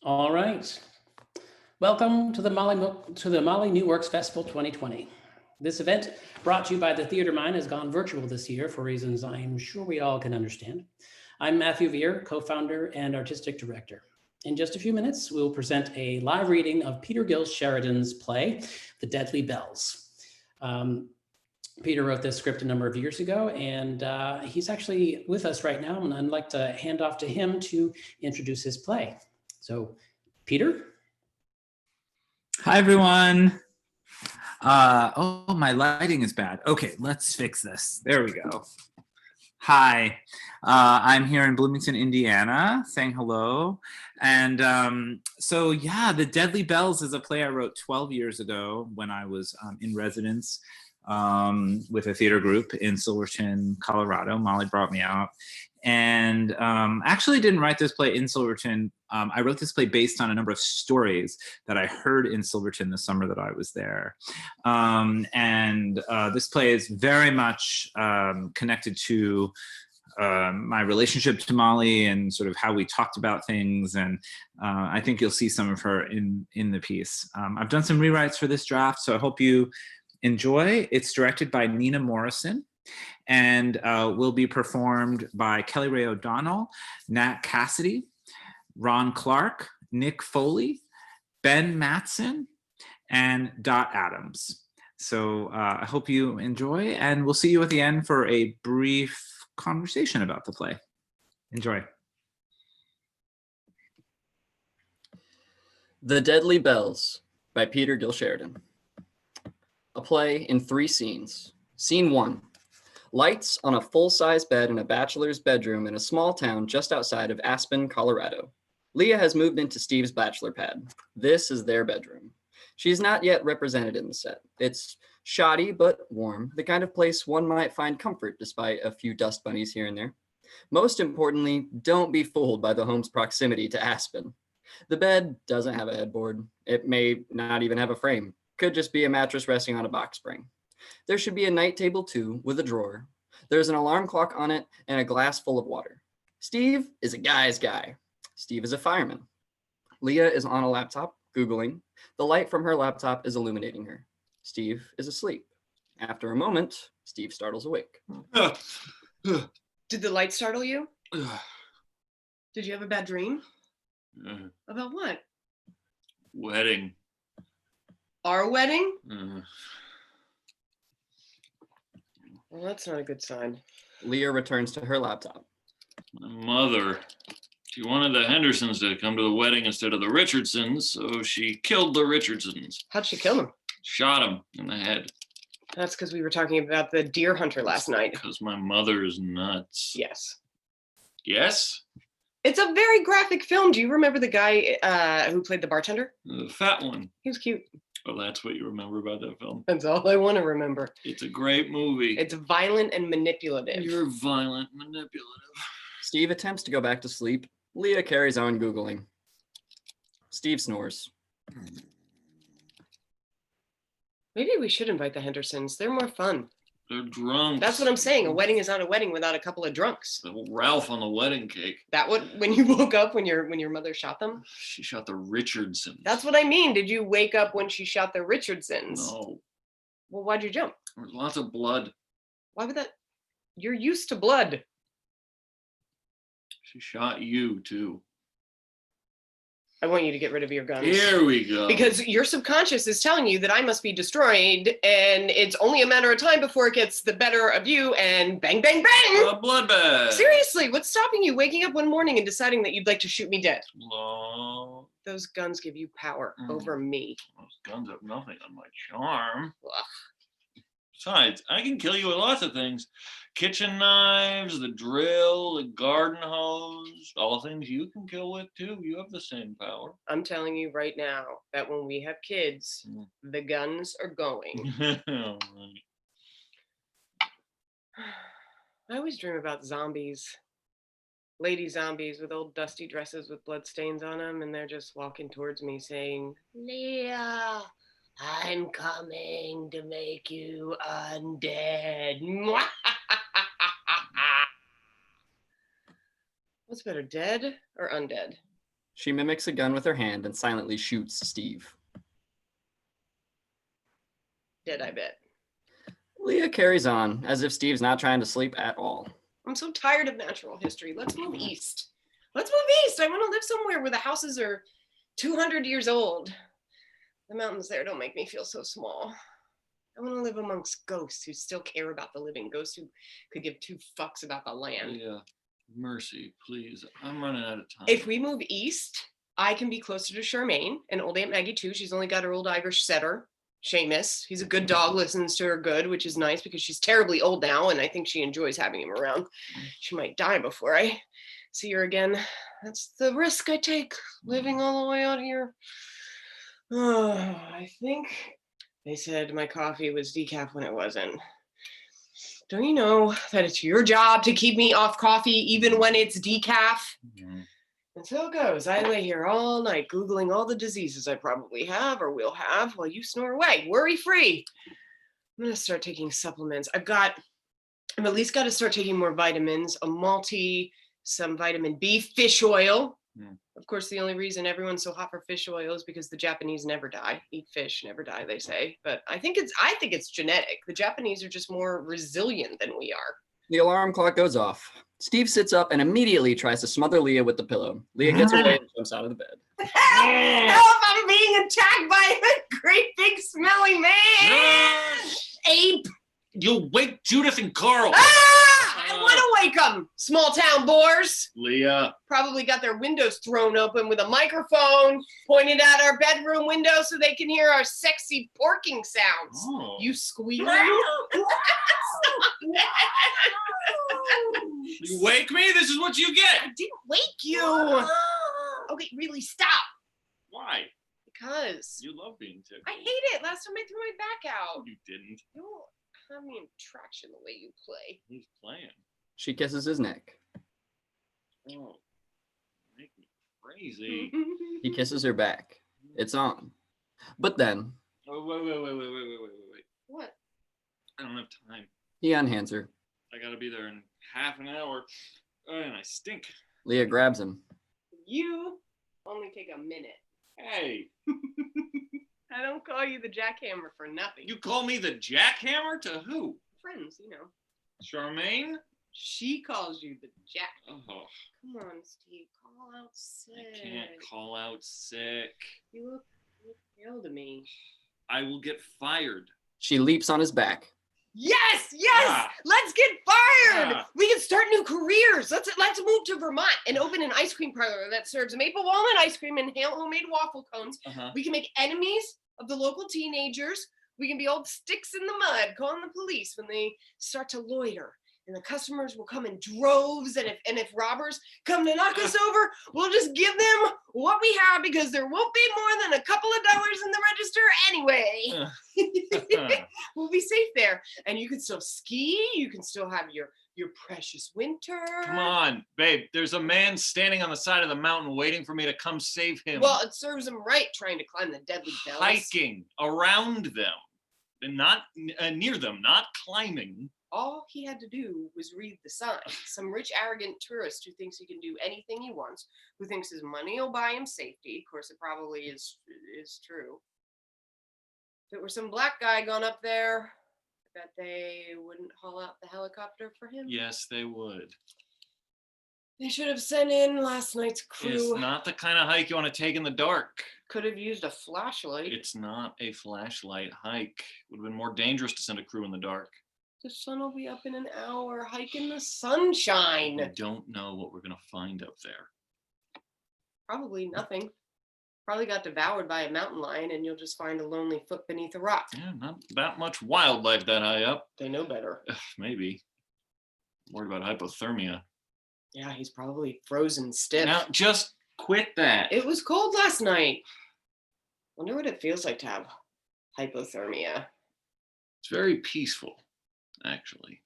All right. Welcome to the Mollie New Works Festival 2020. This event, brought to you by the Theater Mind, has gone virtual this year for reasons I'm sure we all can understand. I'm Matthew Veer, co-founder and artistic director. In just a few minutes, we'll present a live reading of Peter Gil-Sheridan's play, The Deadly Bells. Peter wrote this script a number of years ago, and he's actually with us right now, and I'd like to hand off to him to introduce his play. So, Peter? Hi, everyone. Oh, my lighting is bad. Okay, let's fix this. There we go. Hi, I'm here in Bloomington, Indiana, saying hello. And so, yeah, The Deadly Bells is a play I wrote 12 years ago when I was in residence with a theater group in Silverton, Colorado. Mollie brought me out. And actually didn't write this play in Silverton. I wrote this play based on a number of stories that I heard in Silverton the summer that I was there. This play is very much connected to my relationship to Mollie and sort of how we talked about things. And I think you'll see some of her in the piece. I've done some rewrites for this draft, so I hope you enjoy. It's directed by Nina Morrison and will be performed by Kelly Ray O'Donnell, Nat Cassidy, Ron Clark, Nick Foley, Ben Matson, and Dot Adams. So I hope you enjoy, and we'll see you at the end for a brief conversation about the play. Enjoy. The Deadly Bells by Peter Gil-Sheridan. A play in 3 scenes. Scene 1. Lights on a full-size bed in a bachelor's bedroom in a small town just outside of Aspen, Colorado. Leah has moved into Steve's bachelor pad. This is their bedroom. She's not yet represented in the set. It's shoddy but warm, the kind of place one might find comfort despite a few dust bunnies here and there. Most importantly, don't be fooled by the home's proximity to Aspen. The bed doesn't have a headboard. It may not even have a frame. Could just be a mattress resting on a box spring. There should be a night table too, with a drawer. There's an alarm clock on it and a glass full of water. Steve is a guy's guy. Steve is a fireman. Leah is on a laptop, Googling. The light from her laptop is illuminating her. Steve is asleep. After a moment, Steve startles awake. Did the light startle you? Did you have a bad dream? About what? Wedding. Our wedding? Well, that's not a good sign. Leah returns to her laptop. My mother, she wanted the Hendersons to come to the wedding instead of the Richardsons, so she killed the Richardsons. How'd she kill them? Shot him in the head. That's because we were talking about the deer hunter last night. Because my mother is nuts. Yes. Yes? It's a very graphic film. Do you remember the guy who played the bartender? The fat one. He was cute. Oh, that's what you remember about that film? That's all I want to remember. It's a great movie. It's violent and manipulative. You're violent, manipulative. Steve attempts to go back to sleep. Leah carries on Googling. Steve snores. Maybe we should invite the Hendersons. They're more fun. They're drunk. That's what I'm saying. A wedding is not a wedding without a couple of drunks. The Ralph on the wedding cake. That what when you woke up when your mother shot them? She shot the Richardsons. That's what I mean. Did you wake up when she shot the Richardsons? No. Well, why'd you jump? There was lots of blood. Why would that? You're used to blood. She shot you, too. I want you to get rid of your guns. Here we go. Because your subconscious is telling you that I must be destroyed, and it's only a matter of time before it gets the better of you, and bang, bang, bang! A bloodbath. Seriously, what's stopping you waking up one morning and deciding that you'd like to shoot me dead? Oh, Those guns give you power over me. those guns have nothing on my charm. Ugh. Besides, I can kill you with lots of things. Kitchen knives, the drill, the garden hose, all things you can kill with too. You have the same power. I'm telling you right now that when we have kids, the guns are going. All right. I always dream about zombies. Lady zombies with old dusty dresses with blood stains on them, and they're just walking towards me saying, Leah, I'm coming to make you undead. What's better, dead or undead? She mimics a gun with her hand and silently shoots Steve. Dead, I bet. Leah carries on, as if Steve's not trying to sleep at all. I'm so tired of natural history. Let's move east. Let's move east. I want to live somewhere where the houses are 200 years old. The mountains there don't make me feel so small. I want to live amongst ghosts who still care about the living, ghosts who could give two fucks about the land. Yeah. Mercy, please. I'm running out of time. If we move east, I can be closer to Charmaine and old Aunt Maggie too. She's only got her old Irish setter, Seamus. He's a good dog, listens to her good, which is nice because she's terribly old now, and I think she enjoys having him around. She might die before I see her again. That's the risk I take, living all the way out here. I think they said my coffee was decaf when it wasn't. Don't you know that it's your job to keep me off coffee even when it's decaf? Mhm. And so it goes. I lay here all night Googling all the diseases I probably have or will have while you snore away, worry-free. I'm gonna start taking supplements. I've at least got to start taking more vitamins, a multi, some vitamin B, fish oil. Of course, the only reason everyone's so hot for fish oil is because the Japanese never die. Eat fish, never die, they say. But I think it's genetic. The Japanese are just more resilient than we are. The alarm clock goes off. Steve sits up and immediately tries to smother Leah with the pillow. Leah gets away and jumps out of the bed. Help! I'm being attacked by a great big smelly man! Ape! You'll wake Judith and Carl. I want to wake them! Small town boars! Leah. Probably got their windows thrown open with a microphone pointed at our bedroom window so they can hear our sexy porking sounds. Oh. You squealing? You wake me? This is what you get. I didn't wake you. Okay, really stop. Why? Because You love being tickled. I hate it. Last time I threw my back out. You didn't. You don't have any attraction the way you play. Who's playing? She kisses his neck. Oh, make me crazy. He kisses her back. It's on. But then Oh, wait. What? I don't have time. he unhands her. I gotta be there in half an hour. And I stink. Leah grabs him. You only take a minute. Hey, I don't call you the jackhammer for nothing. you call me the jackhammer? To who? Friends, you know. Charmaine? She calls you the jack. Oh, Come on, Steve. Call out sick. I can't call out sick. You look pale to me. I will get fired. She leaps on his back. Yes! Ah. Let's get fired! Ah. We can start new careers. Let's move to Vermont and open an ice cream parlor that serves maple walnut ice cream and homemade waffle cones. Uh-huh. We can make enemies of the local teenagers. We can be old sticks in the mud calling the police when they start to loiter. And the customers will come in droves. And if robbers come to knock us over, we'll just give them what we have because there won't be more than a couple of dollars in the register anyway. We'll be safe there. And you can still ski. You can still have your precious winter. Come on, babe. There's a man standing on the side of the mountain waiting for me to come save him. Well, it serves him right trying to climb the deadly bells. Hiking around them and not near them, not climbing. All he had to do was read the sign. Some rich, arrogant tourist who thinks he can do anything he wants, who thinks his money will buy him safety. Of course, it probably is true. If it were some black guy gone up there, I bet they wouldn't haul out the helicopter for him. Yes, they would. They should have sent in last night's crew. It's not the kind of hike you want to take in the dark. Could have used a flashlight. It's not a flashlight hike. Would have been more dangerous to send a crew in the dark. The sun will be up in an hour. Hike in the sunshine. We don't know what we're gonna find up there. Probably nothing. Probably got devoured by a mountain lion and you'll just find a lonely foot beneath a rock. Yeah, not that much wildlife that high up. They know better. Maybe. I'm worried about hypothermia. Yeah, he's probably frozen stiff. Now, just quit that. It was cold last night. Wonder what it feels like to have hypothermia. It's very peaceful, actually.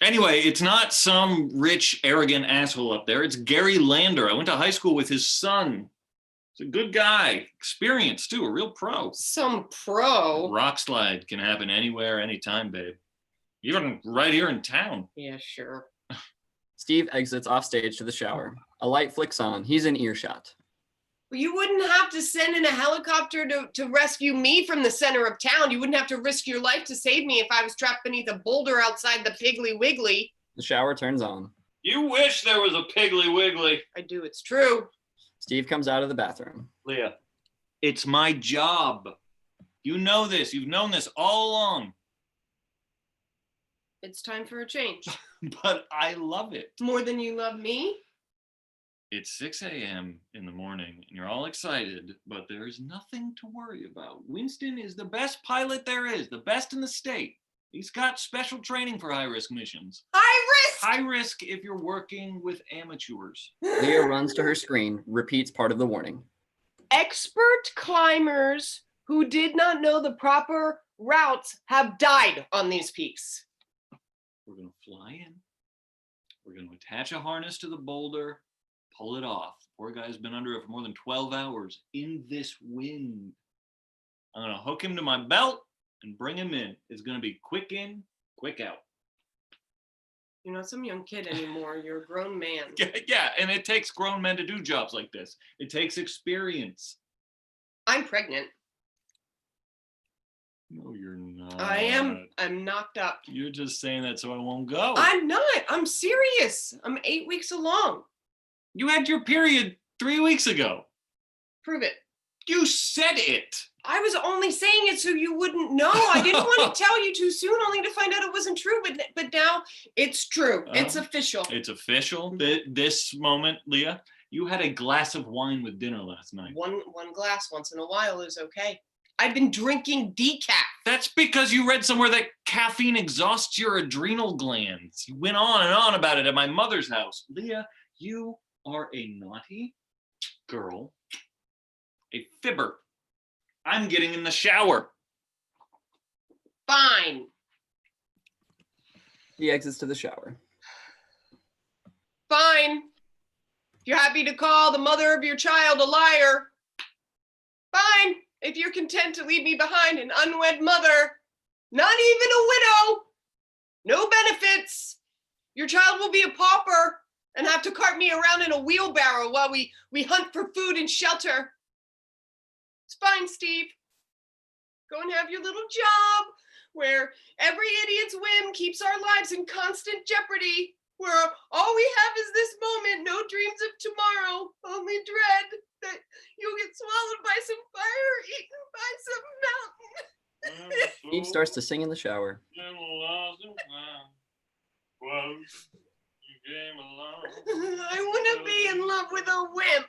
Anyway, it's not some rich, arrogant asshole up there. It's Gary Lander. I went to high school with his son. He's a good guy. Experienced, too. A real pro. Some pro. Rock slide can happen anywhere, anytime, babe. Even right here in town. Yeah, sure. Steve exits off stage to the shower. A light flicks on. He's in earshot. Well, you wouldn't have to send in a helicopter to rescue me from the center of town. You wouldn't have to risk your life to save me if I was trapped beneath a boulder outside the Piggly Wiggly. The shower turns on. You wish there was a Piggly Wiggly. I do, it's true. Steve comes out of the bathroom. Leah, it's my job. You know this. You've known this all along. It's time for a change. But I love it. More than you love me? It's 6 a.m. in the morning, and you're all excited, but there's nothing to worry about. Winston is the best pilot there is, the best in the state. He's got special training for high-risk missions. High risk! High risk if you're working with amateurs. Leah runs to her screen, repeats part of the warning. Expert climbers who did not know the proper routes have died on these peaks. We're going to fly in. We're going to attach a harness to the boulder, pull it off. Poor guy's been under it for more than 12 hours in this wind. I'm going to hook him to my belt and bring him in. It's going to be quick in, quick out. You're not some young kid anymore. You're a grown man. Yeah, and it takes grown men to do jobs like this. It takes experience. I'm pregnant. No, you're not. I am. I'm knocked up. You're just saying that so I won't go. I'm not. I'm serious. I'm 8 weeks along. You had your period 3 weeks ago. Prove it. You said it. I was only saying it so you wouldn't know. I didn't want to tell you too soon, only to find out it wasn't true. But now it's true. It's official. It's official. This moment, Leah, you had a glass of wine with dinner last night. One glass once in a while is okay. I've been drinking decaf. That's because you read somewhere that caffeine exhausts your adrenal glands. You went on and on about it at my mother's house. Leah, you are a naughty girl, a fibber. I'm getting in the shower. Fine. He exits to the shower. Fine. If you're happy to call the mother of your child a liar, fine. If you're content to leave me behind an unwed mother, not even a widow, no benefits, your child will be a pauper and have to cart me around in a wheelbarrow while we hunt for food and shelter. It's fine, Steve. Go and have your little job where every idiot's whim keeps our lives in constant jeopardy, where all we have is this moment, no dreams of tomorrow, only dread that you'll get swallowed by some fire, eaten by some mountain. Steve starts to sing in the shower. I want to be in love with a wimp.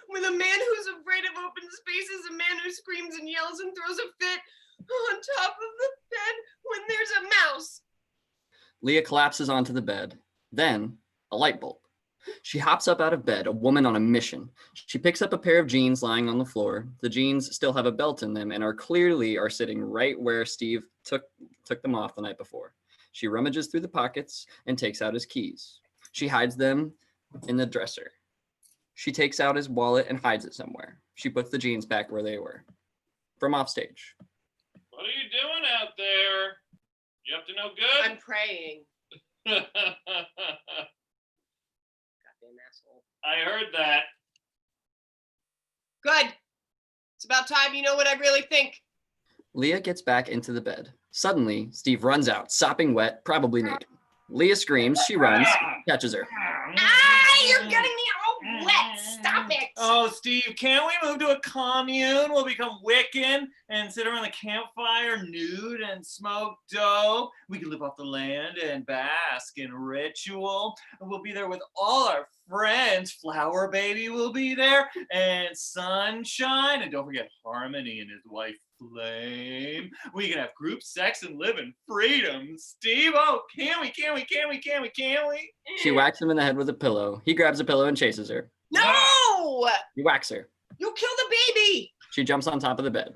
With a man who's afraid of open spaces, a man who screams and yells and throws a fit on top of the bed when there's a mouse. Leah collapses onto the bed. Then, a light bulb. She hops up out of bed, a woman on a mission. She picks up a pair of jeans lying on the floor. The jeans still have a belt in them and are sitting right where Steve took them off the night before. She rummages through the pockets and takes out his keys. She hides them in the dresser. She takes out his wallet and hides it somewhere. She puts the jeans back where they were. From offstage. What are you doing out there? You up to no good? I'm praying. Goddamn asshole. I heard that. Good. It's about time you know what I really think. Leah gets back into the bed. Suddenly, Steve runs out, sopping wet, probably naked. Leah screams, she runs, catches her. Ah, you're getting me all wet. Stop it. Oh, Steve, can't we move to a commune? We'll become Wiccan and sit around the campfire nude and smoke dope. We can live off the land and bask in ritual. And we'll be there with all our friends. Flower Baby will be there, and Sunshine. And don't forget Harmony and his wife, Flame. We can have group sex and live in freedom. Steve, oh, can we? She whacks him in the head with a pillow. He grabs a pillow and chases her. No! He whacks her. You'll kill the baby. She jumps on top of the bed.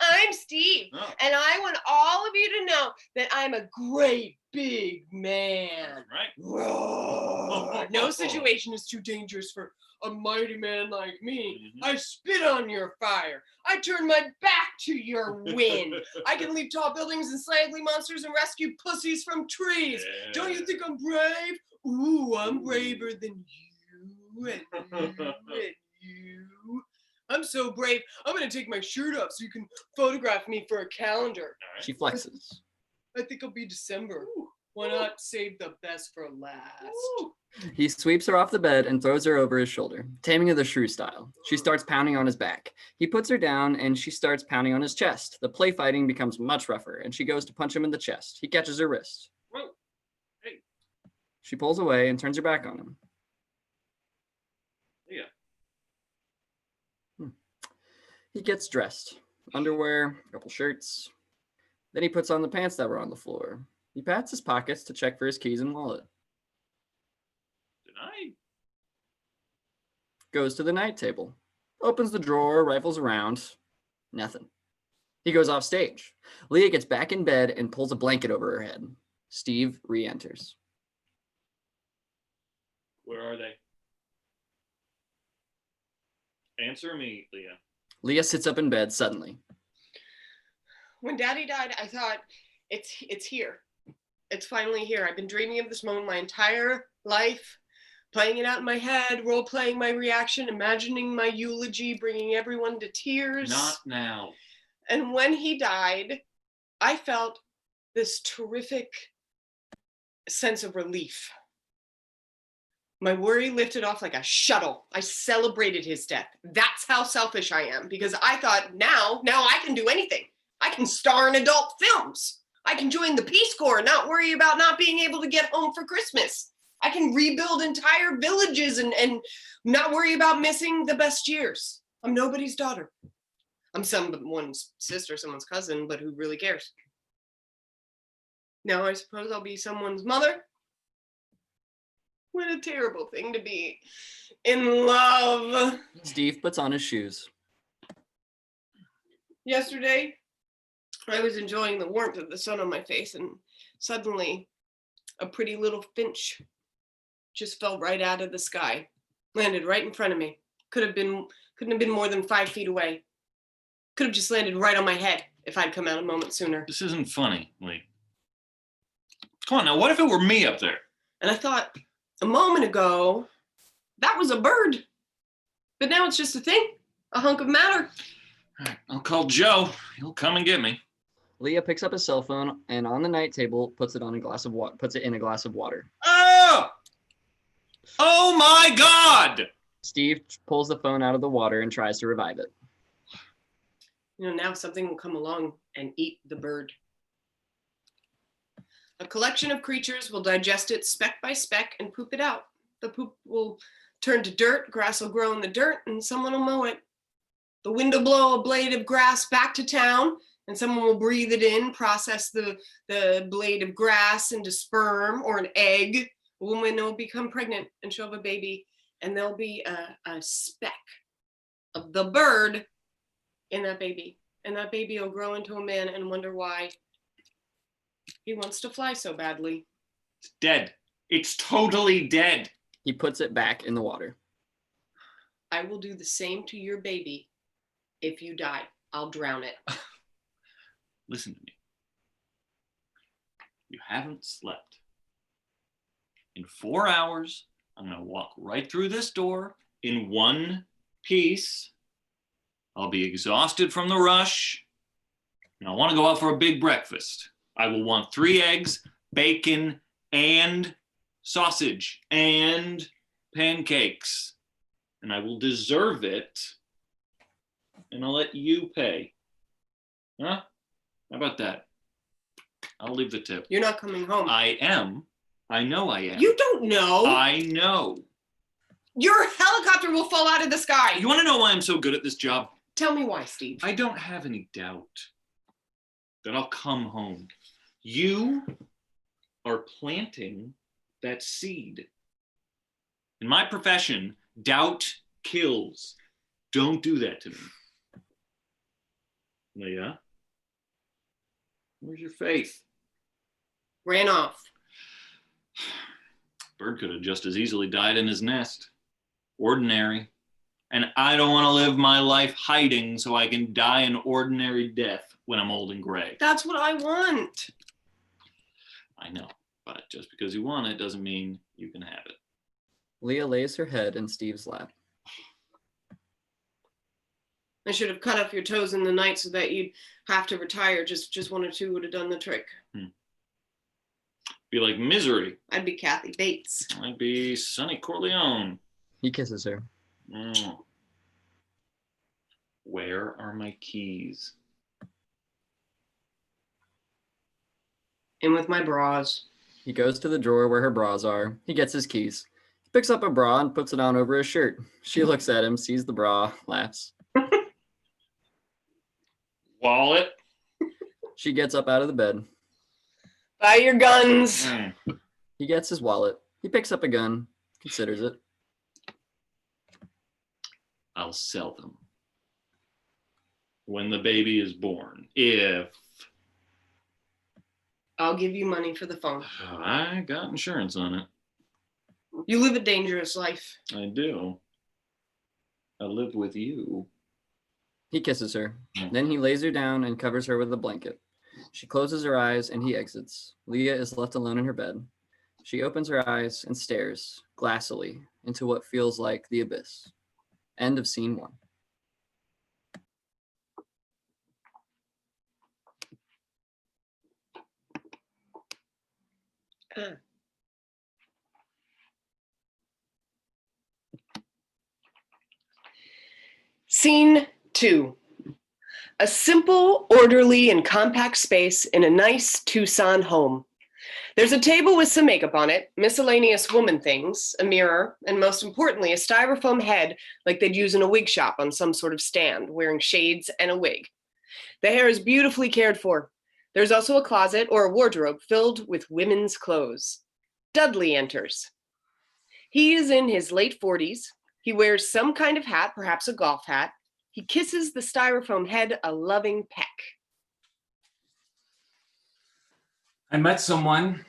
I'm Steve, Oh. and I want all of you to know that I'm a great big man. Right? Roar. No situation is too dangerous for a mighty man like me. Mhm. I spit on your fire. I turn my back to your wind. I can leap tall buildings and slay ugly monsters and rescue pussies from trees. Yeah. Don't you think I'm brave? Ooh, I'm braver than you and you and you. I'm so brave. I'm going to take my shirt off so you can photograph me for a calendar. She flexes. I think it'll be December. Why not save the best for last? He sweeps her off the bed and throws her over his shoulder, taming her the shrew style. She starts pounding on his back. He puts her down and she starts pounding on his chest. The play fighting becomes much rougher and she goes to punch him in the chest. He catches her wrist. Whoa. Hey. She pulls away and turns her back on him. Yeah. He gets dressed. Underwear, a couple shirts. Then he puts on the pants that were on the floor. He pats his pockets to check for his keys and wallet. Did I? Goes to the night table. Opens the drawer, rifles around. Nothing. He goes off stage. Leah gets back in bed and pulls a blanket over her head. Steve re-enters. Where are they? Answer me, Leah. Leah sits up in bed suddenly. When Daddy died, I thought, it's here. It's finally here. I've been dreaming of this moment my entire life, playing it out in my head, role-playing my reaction, imagining my eulogy, bringing everyone to tears. Not now. And when he died, I felt this terrific sense of relief. My worry lifted off like a shuttle. I celebrated his death. That's how selfish I am, because I thought now I can do anything. I can star in adult films. I can join the Peace Corps and not worry about not being able to get home for Christmas. I can rebuild entire villages and not worry about missing the best years. I'm nobody's daughter. I'm someone's sister, someone's cousin, but who really cares? Now I suppose I'll be someone's mother. What a terrible thing to be in love. Steve puts on his shoes. Yesterday, I was enjoying the warmth of the sun on my face, and suddenly a pretty little finch just fell right out of the sky, landed right in front of me. Couldn't have been more than 5 feet away. Could have just landed right on my head if I'd come out a moment sooner. This isn't funny, Lee. Come on now, what if it were me up there? And I thought a moment ago, that was a bird. But now it's just a thing, a hunk of matter. All right, I'll call Joe. He'll come and get me. Leah picks up his cell phone and on the night table puts it in a glass of water. Oh! Oh my God! Steve pulls the phone out of the water and tries to revive it. You know, now something will come along and eat the bird. A collection of creatures will digest it speck by speck and poop it out. The poop will turn to dirt, grass will grow in the dirt, and someone will mow it. The wind will blow a blade of grass back to town, and someone will breathe it in, process the blade of grass into sperm or an egg. A woman will become pregnant and she'll have a baby, and there'll be a speck of the bird in that baby. And that baby will grow into a man and wonder why he wants to fly so badly. It's dead. It's totally dead. He puts it back in the water. I will do the same to your baby if you die. I'll drown it. Listen to me. You haven't slept. In 4 hours, I'm going to walk right through this door in one piece. I'll be exhausted from the rush, and I want to go out for a big breakfast. I will want 3 eggs, bacon, and sausage, and pancakes. And I will deserve it, and I'll let you pay. Huh? How about that? I'll leave the tip. You're not coming home. I am. I know I am. You don't know. I know. Your helicopter will fall out of the sky. You want to know why I'm so good at this job? Tell me why, Steve. I don't have any doubt that I'll come home. You are planting that seed. In my profession, doubt kills. Don't do that to me. Leah, where's your faith? Ran off. Bird could have just as easily died in his nest. Ordinary. And I don't want to live my life hiding so I can die an ordinary death when I'm old and gray. That's what I want. I know, but just because you want it doesn't mean you can have it. Leah lays her head in Steve's lap. I should have cut off your toes in the night so that you'd have to retire. Just one or two would have done the trick. Be like Misery. I'd be Kathy Bates. I'd be Sonny Corleone. He kisses her. Mm. Where are my keys? In with my bras. He goes to the drawer where her bras are. He gets his keys. He picks up a bra and puts it on over his shirt. She looks at him, sees the bra, laughs. Wallet. She gets up out of the bed. Buy your guns. Mm. He gets his wallet. He picks up a gun, considers it. I'll sell them when the baby is born. If I'll give you money for the phone. I got insurance on it. You live a dangerous life. I do. I live with you. He kisses her. Then he lays her down and covers her with a blanket. She closes her eyes and he exits. Leah is left alone in her bed. She opens her eyes and stares, glassily, into what feels like the abyss. End of scene 1. Scene 2. A simple, orderly, and compact space in a nice Tucson home. There's a table with some makeup on it, miscellaneous woman things, a mirror, and most importantly, a styrofoam head like they'd use in a wig shop on some sort of stand, wearing shades and a wig. The hair is beautifully cared for. There's also a closet or a wardrobe filled with women's clothes. Dudley enters. He is in his late 40s. He wears some kind of hat, perhaps a golf hat. He kisses the styrofoam head a loving peck. I met someone.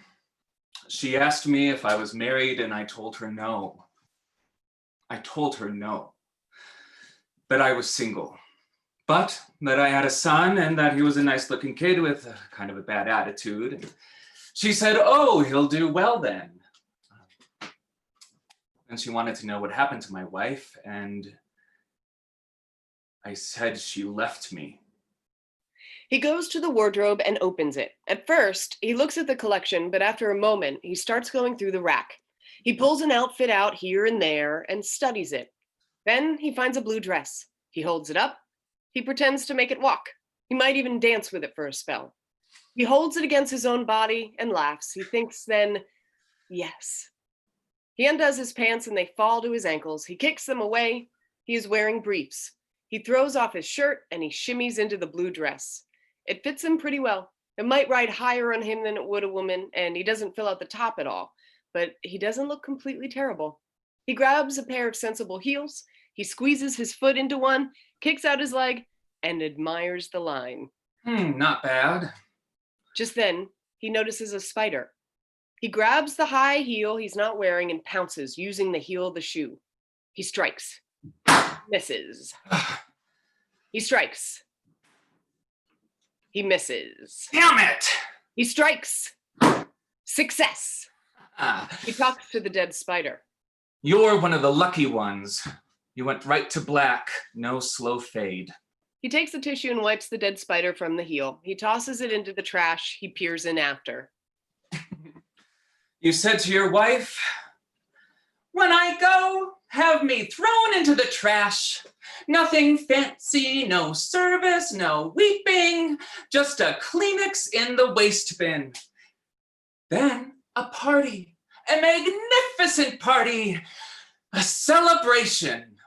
She asked me if I was married and I told her no. I told her no. That I was single. But that I had a son and that he was a nice looking kid with a kind of a bad attitude. And she said, oh, he'll do well then. And she wanted to know what happened to my wife, and I said she left me. He goes to the wardrobe and opens it. At first, he looks at the collection, but after a moment, he starts going through the rack. He pulls an outfit out here and there and studies it. Then he finds a blue dress. He holds it up. He pretends to make it walk. He might even dance with it for a spell. He holds it against his own body and laughs. He thinks then, yes. He undoes his pants and they fall to his ankles. He kicks them away. He is wearing briefs. He throws off his shirt and he shimmies into the blue dress. It fits him pretty well. It might ride higher on him than it would a woman, and he doesn't fill out the top at all, but he doesn't look completely terrible. He grabs a pair of sensible heels. He squeezes his foot into one, kicks out his leg, and admires the line. Not bad. Just then, he notices a spider. He grabs the high heel he's not wearing and pounces using the heel of the shoe. He strikes. Misses. He strikes. He misses. Damn it! He strikes. Success. He talks to the dead spider. You're one of the lucky ones. You went right to black, no slow fade. He takes the tissue and wipes the dead spider from the heel. He tosses it into the trash. He peers in after. You said to your wife, when I go, have me thrown into the trash. Nothing fancy, no service, no weeping, just a Kleenex in the waste bin. Then a party, a magnificent party, a celebration.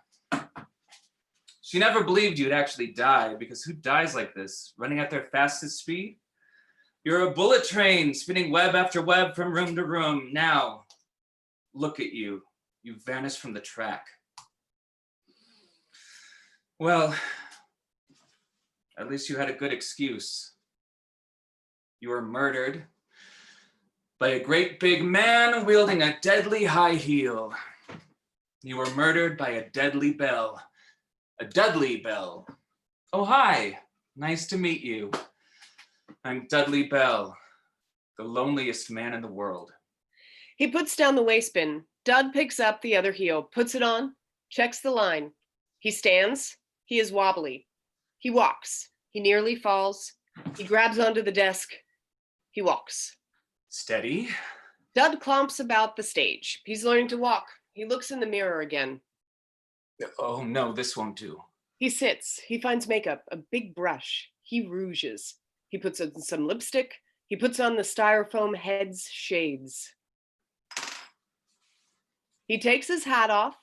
She never believed you'd actually die, because who dies like this, running at their fastest speed? You're a bullet train, spinning web after web from room to room. Now, look at you. You vanished from the track. Well, at least you had a good excuse. You were murdered by a great big man wielding a deadly high heel. You were murdered by a deadly bell. A Dudley Bell. Oh, hi. Nice to meet you. I'm Dudley Bell, the loneliest man in the world. He puts down the waste bin. Dud picks up the other heel, puts it on, checks the line. He stands, He is wobbly. He walks. He nearly falls. He grabs onto the desk. He walks. Steady. Dud clomps about the stage. He's learning to walk. He looks in the mirror again. Oh no, this won't do. He sits. He finds makeup, a big brush. He rouges. He puts on some lipstick. He puts on the styrofoam head's shades. He takes his hat off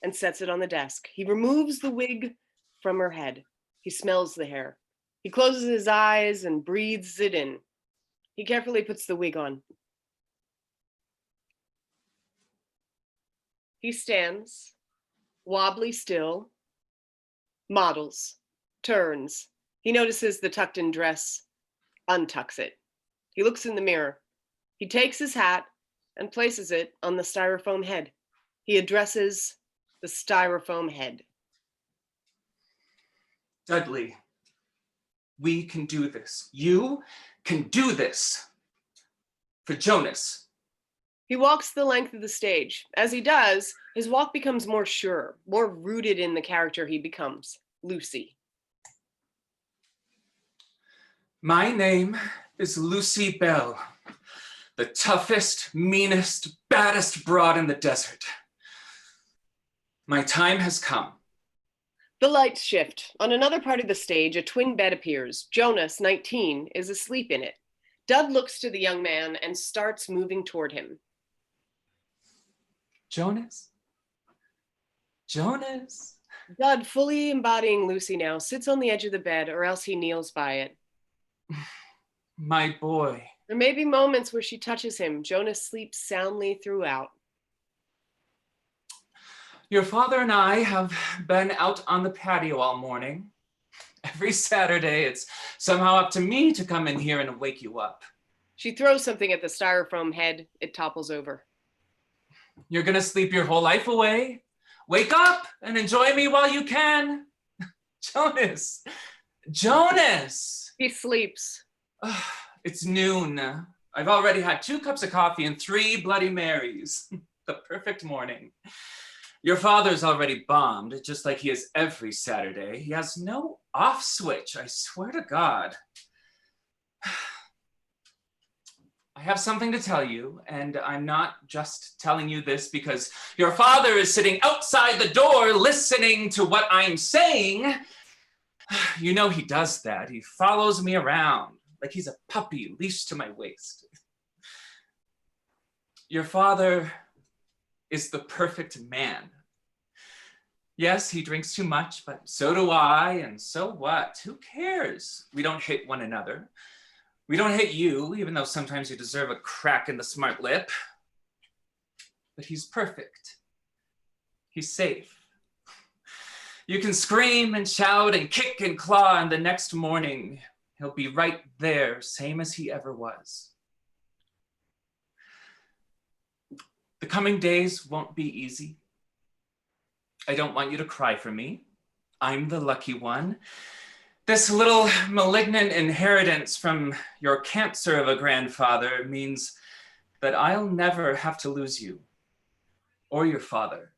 and sets it on the desk. He removes the wig from her head. He smells the hair. He closes his eyes and breathes it in. He carefully puts the wig on. He stands, wobbly still, models, turns. He notices the tucked-in dress, untucks it. He looks in the mirror. He takes his hat and places it on the styrofoam head. He addresses the styrofoam head. Dudley, we can do this. You can do this. For Jonas. He walks the length of the stage. As he does, his walk becomes more sure, more rooted in the character he becomes, Lucy. My name is Lucy Bell, the toughest, meanest, baddest broad in the desert. My time has come. The lights shift. On another part of the stage, a twin bed appears. Jonas, 19, is asleep in it. Dud looks to the young man and starts moving toward him. Jonas? Jonas? Dud, fully embodying Lucy now, sits on the edge of the bed, or else he kneels by it. My boy. There may be moments where she touches him. Jonas sleeps soundly throughout. Your father and I have been out on the patio all morning. Every Saturday, it's somehow up to me to come in here and wake you up. She throws something at the styrofoam head. It topples over. You're gonna sleep your whole life away. Wake up and enjoy me while you can. Jonas, Jonas. He sleeps. It's noon. I've already had 2 cups of coffee and 3 Bloody Marys. The perfect morning. Your father's already bombed, just like he is every Saturday. He has no off switch, I swear to God. I have something to tell you, and I'm not just telling you this because your father is sitting outside the door listening to what I'm saying. You know he does that. He follows me around like he's a puppy leashed to my waist. Your father is the perfect man. Yes, he drinks too much, but so do I, and so what? Who cares? We don't hit one another. We don't hit you, even though sometimes you deserve a crack in the smart lip. But he's perfect. He's safe. You can scream and shout and kick and claw, and the next morning, he'll be right there, same as he ever was. The coming days won't be easy. I don't want you to cry for me. I'm the lucky one. This little malignant inheritance from your cancer of a grandfather means that I'll never have to lose you or your father,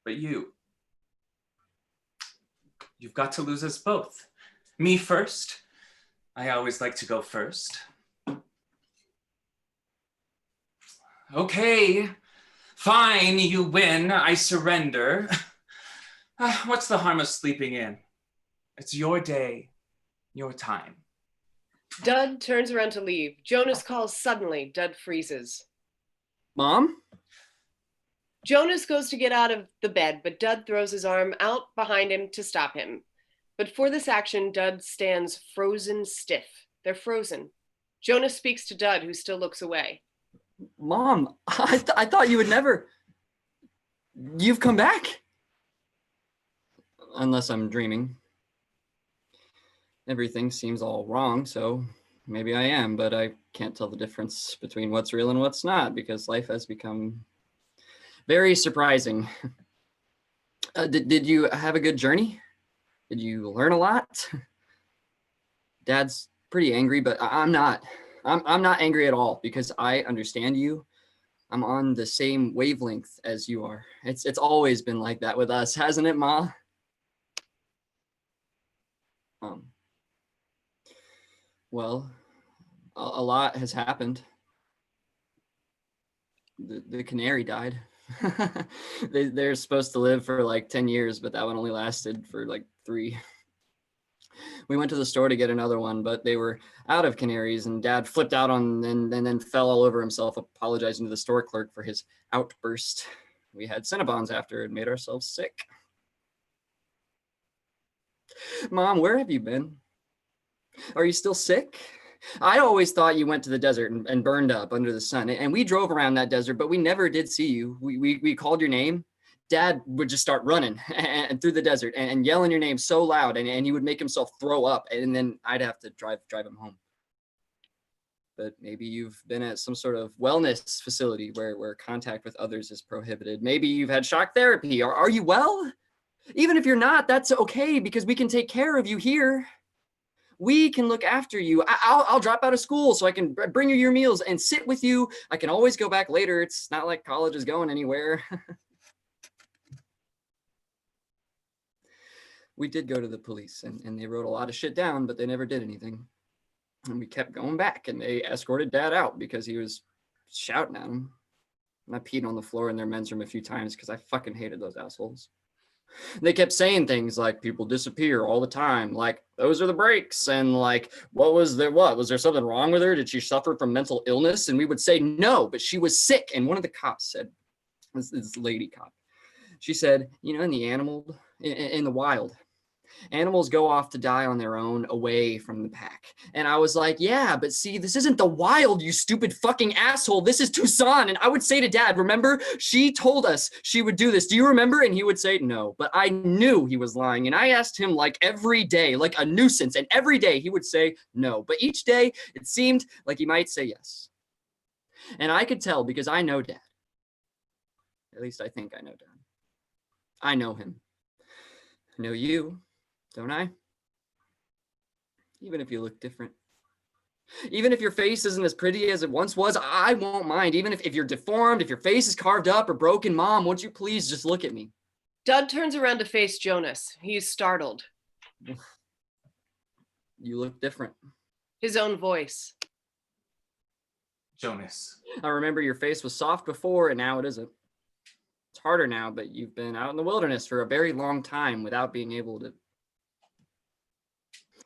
but you. You've got to lose us both. Me first. I always like to go first. Okay, fine, you win, I surrender. What's the harm of sleeping in? It's your day, your time. Dud turns around to leave. Jonas calls suddenly. Dud freezes. Mom? Jonas goes to get out of the bed, but Dud throws his arm out behind him to stop him. But for this action, Dud stands frozen stiff. They're frozen. Jonas speaks to Dud, who still looks away. Mom, I thought you would never. You've come back? Unless I'm dreaming. Everything seems all wrong, so maybe I am, but I can't tell the difference between what's real and what's not because life has become very surprising. Did you have a good journey? Did you learn a lot? Dad's pretty angry, but I'm not. I'm not angry at all because I understand you. I'm on the same wavelength as you are. It's always been like that with us, hasn't it, Ma? Well, a lot has happened. The canary died. They're supposed to live for like 10 years, but that one only lasted for like 3. We went to the store to get another one, but they were out of canaries, and Dad flipped out on and then fell all over himself, apologizing to the store clerk for his outburst. We had Cinnabons after and made ourselves sick. Mom, where have you been? Are you still sick? I always thought you went to the desert and burned up under the sun. And we drove around that desert, but we never did see you. We called your name. Dad would just start running and through the desert and yelling your name so loud, and he would make himself throw up, and then I'd have to drive him home. But maybe you've been at some sort of wellness facility where contact with others is prohibited. Maybe you've had shock therapy. Are you well? Even if you're not, that's okay, because we can take care of you here. We can look after you. I'll drop out of school so I can bring you your meals and sit with you. I can always go back later. It's not like college is going anywhere. We did go to the police, and they wrote a lot of shit down, but they never did anything. And we kept going back, and they escorted Dad out because he was shouting at him. And I peed on the floor in their men's room a few times because I fucking hated those assholes. They kept saying things like people disappear all the time, like those are the breaks, and like was there something wrong with her? Did she suffer from mental illness? And we would say no, but she was sick. And one of the cops said, this lady cop, she said, you know, in the wild, animals go off to die on their own away from the pack. And I was like, yeah, but see, this isn't the wild, you stupid fucking asshole. This is Tucson. And I would say to Dad, remember, she told us she would do this. Do you remember? And he would say no, but I knew he was lying. And I asked him like every day, like a nuisance. And every day he would say no, but each day it seemed like he might say yes. And I could tell because I know Dad. At least I think I know Dad. I know him. I know you. Don't I? Even if you look different. Even if your face isn't as pretty as it once was, I won't mind. Even if you're deformed, if your face is carved up or broken, Mom, won't you please just look at me? Dud turns around to face Jonas. He's startled. You look different. His own voice. Jonas. I remember your face was soft before, and now it isn't. It's harder now, but you've been out in the wilderness for a very long time without being able to.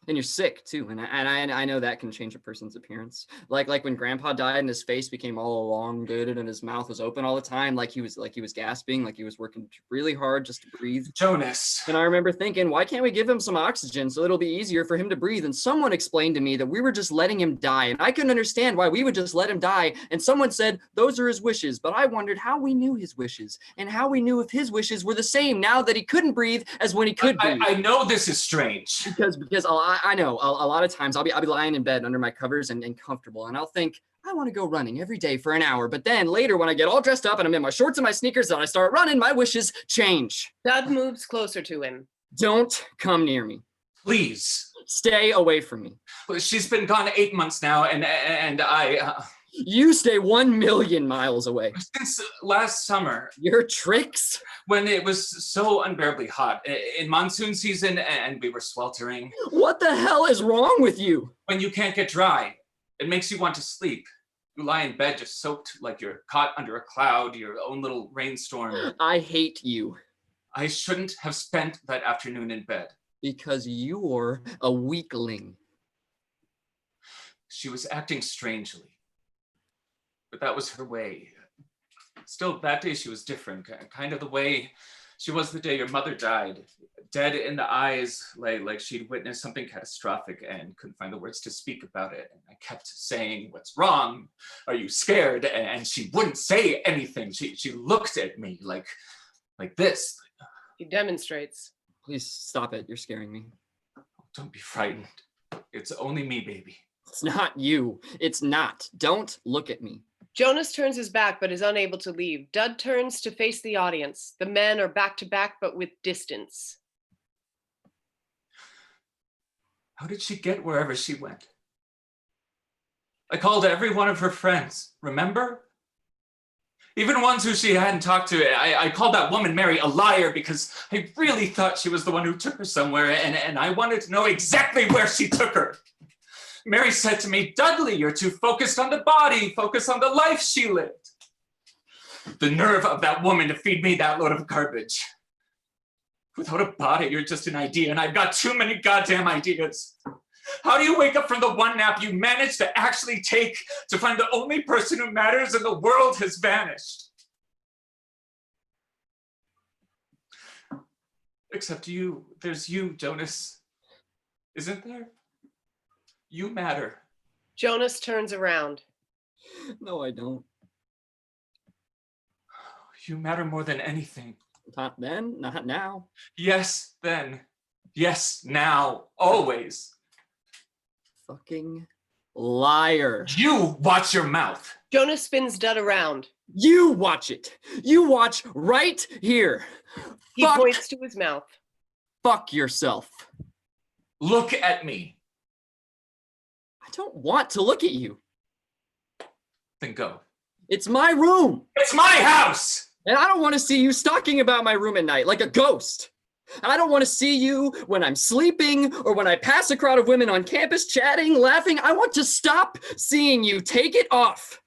And you're sick too, and I know that can change a person's appearance. Like when Grandpa died and his face became all elongated and his mouth was open all the time, like he was gasping, like he was working really hard just to breathe. Jonas. And I remember thinking, why can't we give him some oxygen so it'll be easier for him to breathe? And someone explained to me that we were just letting him die, and I couldn't understand why we would just let him die. And someone said those are his wishes, but I wondered how we knew his wishes and how we knew if his wishes were the same now that he couldn't breathe as when he could breathe. I know this is strange. Because I know a lot of times I'll be lying in bed under my covers and comfortable, and I'll think I want to go running every day for an hour. But then later when I get all dressed up and I'm in my shorts and my sneakers and I start running, my wishes change. Dud moves closer to him. Don't come near me. Please. Stay away from me. She's been gone 8 months now, and I... You stay 1,000,000 miles away. Since last summer. Your tricks? When it was so unbearably hot in monsoon season and we were sweltering. What the hell is wrong with you? When you can't get dry, it makes you want to sleep. You lie in bed just soaked like you're caught under a cloud, your own little rainstorm. I hate you. I shouldn't have spent that afternoon in bed. Because you're a weakling. She was acting strangely. But that was her way. Still, that day she was different, kind of the way she was the day your mother died. Dead in the eyes, like she'd witnessed something catastrophic and couldn't find the words to speak about it. And I kept saying, what's wrong? Are you scared? And she wouldn't say anything. She looked at me like this. He demonstrates. Please stop it. You're scaring me. Don't be frightened. It's only me, baby. It's not you. It's not. Don't look at me. Jonas turns his back but is unable to leave. Dud turns to face the audience. The men are back to back but with distance. How did she get wherever she went? I called every one of her friends, remember? Even ones who she hadn't talked to. I called that woman Mary a liar because I really thought she was the one who took her somewhere, and I wanted to know exactly where she took her. Mary said to me, Dudley, you're too focused on the body, focus on the life she lived. The nerve of that woman to feed me that load of garbage. Without a body, you're just an idea, and I've got too many goddamn ideas. How do you wake up from the one nap you managed to actually take to find the only person who matters in the world has vanished? Except you, there's you, Jonas. Isn't there? You matter. Jonas turns around. No, I don't. You matter more than anything. Not then, not now. Yes, then. Yes, now. Always. Fucking liar. You watch your mouth. Jonas spins Dud around. You watch it. You watch right here. He points to his mouth. Fuck yourself. Look at me. I don't want to look at you. Then go. It's my room. It's my house. And I don't want to see you stalking about my room at night like a ghost. I don't want to see you when I'm sleeping or when I pass a crowd of women on campus chatting, laughing. I want to stop seeing you. Take it off.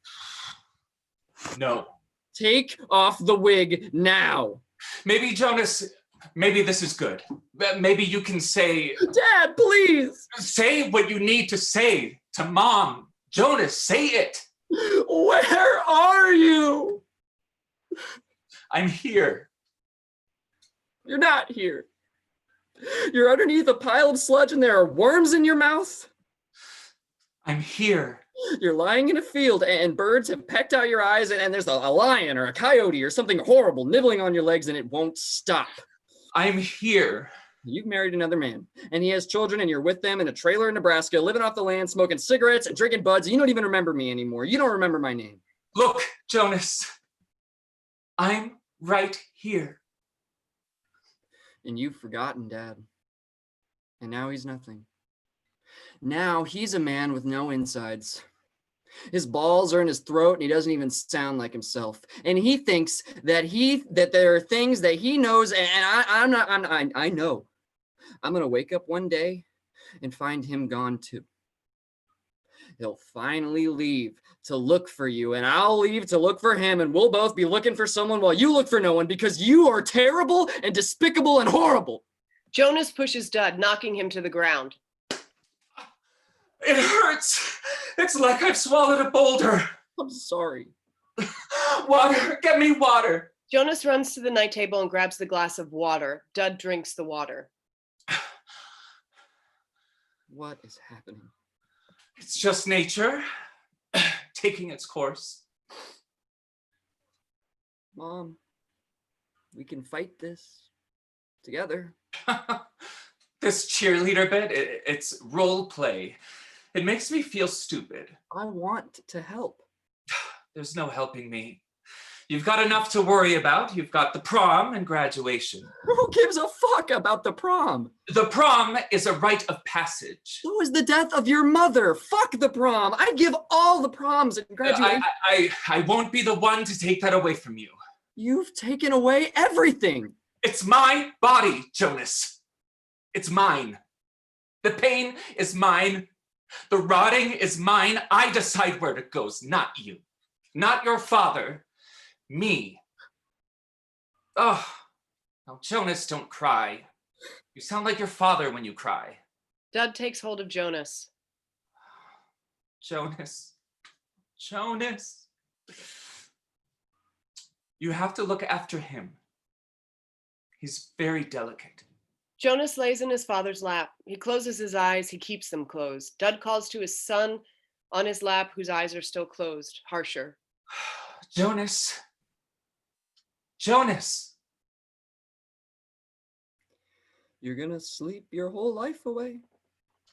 No. Take off the wig now. Maybe, Jonas, maybe this is good. Maybe you can say... Dad, please. Say what you need to say to Mom. Jonas, say it. Where are you? I'm here. You're not here. You're underneath a pile of sludge and there are worms in your mouth. I'm here. You're lying in a field and birds have pecked out your eyes and there's a lion or a coyote or something horrible nibbling on your legs and it won't stop. I'm here. You've married another man and he has children and you're with them in a trailer in Nebraska, living off the land, smoking cigarettes and drinking buds. You don't even remember me anymore. You don't remember my name. Look, Jonas, I'm right here. And you've forgotten, Dad. And now he's nothing. Now he's a man with no insides. His balls are in his throat and he doesn't even sound like himself. And he thinks that there are things that he knows and I know. I'm going to wake up one day and find him gone too. He'll finally leave to look for you and I'll leave to look for him and we'll both be looking for someone while you look for no one because you are terrible and despicable and horrible. Jonas pushes Dud, knocking him to the ground. It hurts. It's like I've swallowed a boulder. I'm sorry. Water, get me water. Jonas runs to the night table and grabs the glass of water. Dud drinks the water. What is happening? It's just nature taking its course. Mom, we can fight this together. This cheerleader bit, it's role play. It makes me feel stupid. I want to help. There's no helping me. You've got enough to worry about. You've got the prom and graduation. Who gives a fuck about the prom? The prom is a rite of passage. So is the death of your mother. Fuck the prom. I'd give all the proms and graduation. I won't be the one to take that away from you. You've taken away everything. It's my body, Jonas. It's mine. The pain is mine. The rotting is mine. I decide where it goes, not you. Not your father. Me. Oh, now Jonas, don't cry. You sound like your father when you cry. Dud takes hold of Jonas. Jonas. Jonas. You have to look after him. He's very delicate. Jonas lays in his father's lap. He closes his eyes. He keeps them closed. Dud calls to his son on his lap, whose eyes are still closed, harsher. Jonas. Jonas. You're gonna sleep your whole life away.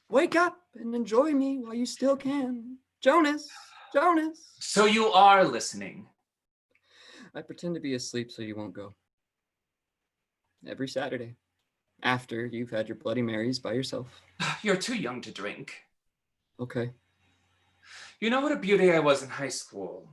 Wake up and enjoy me while you still can. Jonas. Jonas. So you are listening. I pretend to be asleep so you won't go. Every Saturday. After you've had your Bloody Marys by yourself. You're too young to drink. Okay. You know what a beauty I was in high school.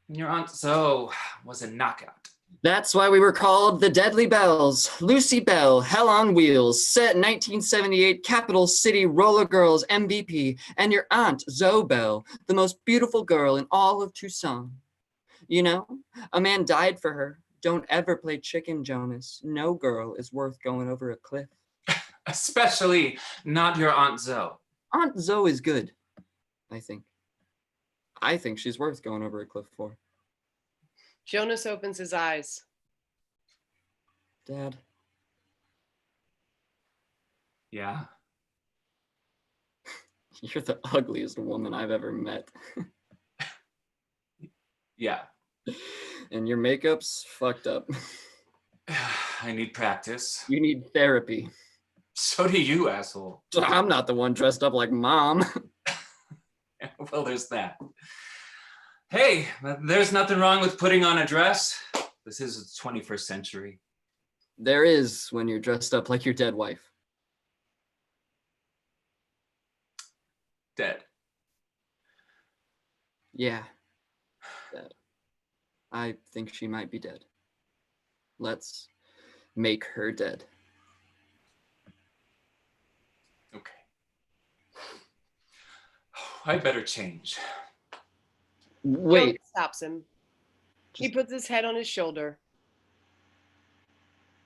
And your Aunt Zoe was a knockout. That's why we were called the Deadly Bells. Lucy Bell, Hell on Wheels, set 1978 Capital City Roller Girls MVP, and your aunt, Zoe Bell, the most beautiful girl in all of Tucson. You know, a man died for her. Don't ever play chicken, Jonas. No girl is worth going over a cliff. Especially not your Aunt Zoe. Aunt Zoe is good, I think. I think she's worth going over a cliff for. Jonas opens his eyes. Dad, Yeah. you're the ugliest woman I've ever met. Yeah. And your makeup's fucked up. I need practice. You need therapy. So do you, asshole. I'm not the one dressed up like mom. Well, there's that. Hey, there's nothing wrong with putting on a dress. This is the 21st century. There is when you're dressed up like your dead wife. Dead. Yeah. Dead. I think she might be dead. Let's make her dead. Okay. I better change. Wait. Jonas stops him. He puts his head on his shoulder.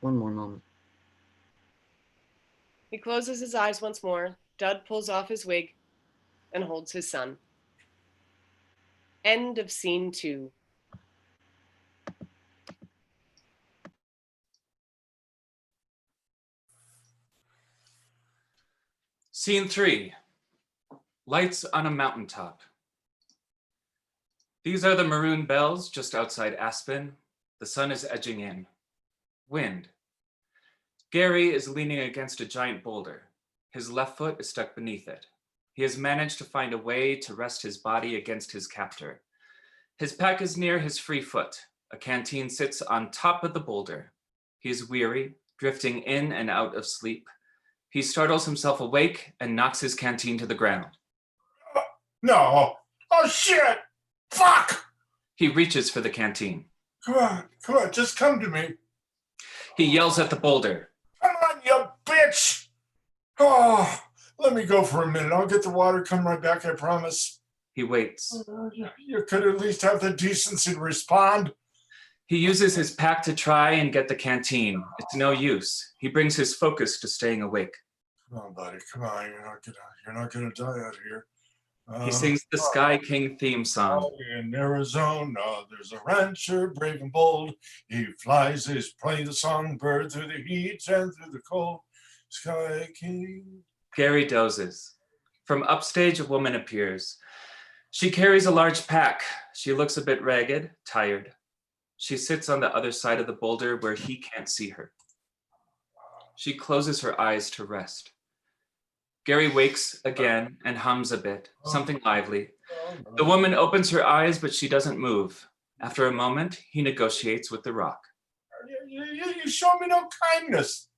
One more moment. He closes his eyes once more. Dud pulls off his wig and holds his son. End of scene 2. Scene 3. Lights on a mountaintop. These are the maroon bells just outside Aspen. The sun is edging in. Wind. Gary is leaning against a giant boulder. His left foot is stuck beneath it. He has managed to find a way to rest his body against his captor. His pack is near his free foot. A canteen sits on top of the boulder. He is weary, drifting in and out of sleep. He startles himself awake and knocks his canteen to the ground. No. Oh, shit. Fuck. He reaches for the canteen. Come on, just come to me. He yells at the boulder. Come on, you bitch. Oh, let me go for a minute. I'll get the water, come right back, I promise. He waits. You could at least have the decency to respond. He uses his pack to try and get the canteen. It's no use. He brings his focus to staying awake. Come on, buddy. Come on. You're not gonna die out here. He sings the Sky King theme song. In Arizona, there's a rancher brave and bold. He flies his plane, the songbird, through the heat and through the cold. Sky King. Gary dozes. From upstage, a woman appears. She carries a large pack. She looks a bit ragged, tired. She sits on the other side of the boulder where he can't see her. She closes her eyes to rest. Gary wakes again and hums a bit, something lively. The woman opens her eyes, but she doesn't move. After a moment, he negotiates with the rock. You show me no kindness.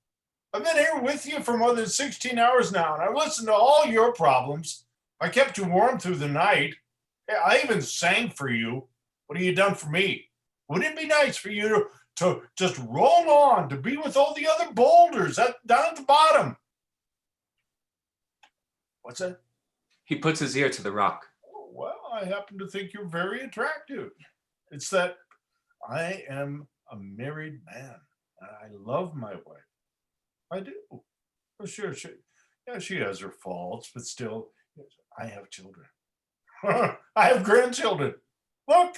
I've been here with you for more than 16 hours now, and I've listened to all your problems. I kept you warm through the night. I even sang for you. What have you done for me? Wouldn't it be nice for you to just roll on, to be with all the other boulders down at the bottom? What's that? He puts his ear to the rock. Well, I happen to think you're very attractive. It's that I am a married man, and I love my wife. I do. Well, sure, she has her faults, but still, I have children. I have grandchildren. Look,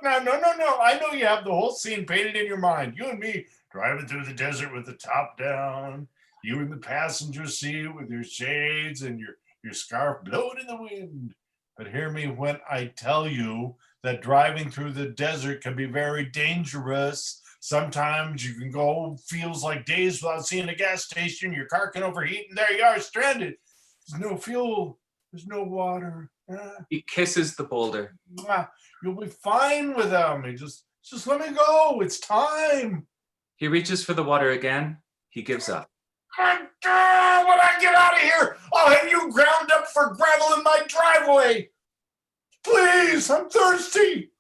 now, no. I know you have the whole scene painted in your mind. You and me driving through the desert with the top down. You in the passenger seat with your shades and your scarf blowing in the wind. But hear me when I tell you that driving through the desert can be very dangerous. Sometimes you can go feels like days without seeing a gas station. Your car can overheat, and there you are, stranded. There's no fuel. There's no water. He kisses the boulder. You'll be fine without me. Just let me go. It's time. He reaches for the water again. He gives up. When I get out of here, I'll have you ground up for gravel in my driveway. Please, I'm thirsty.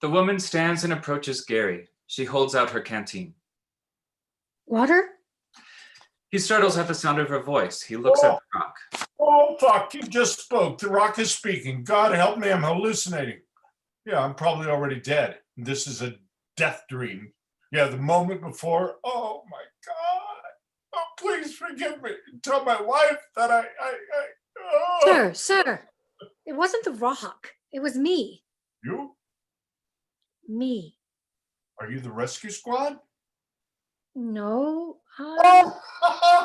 The woman stands and approaches Gary. She holds out her canteen. Water? He startles at the sound of her voice. He looks at the rock. Oh, fuck, you just spoke. The rock is speaking. God help me, I'm hallucinating. Yeah, I'm probably already dead. This is a death dream. Yeah, the moment before. Oh, my God. Oh, please forgive me. Tell my wife that oh. Sir, it wasn't the rock. It was me. You? Me. Are you the rescue squad? No. Oh,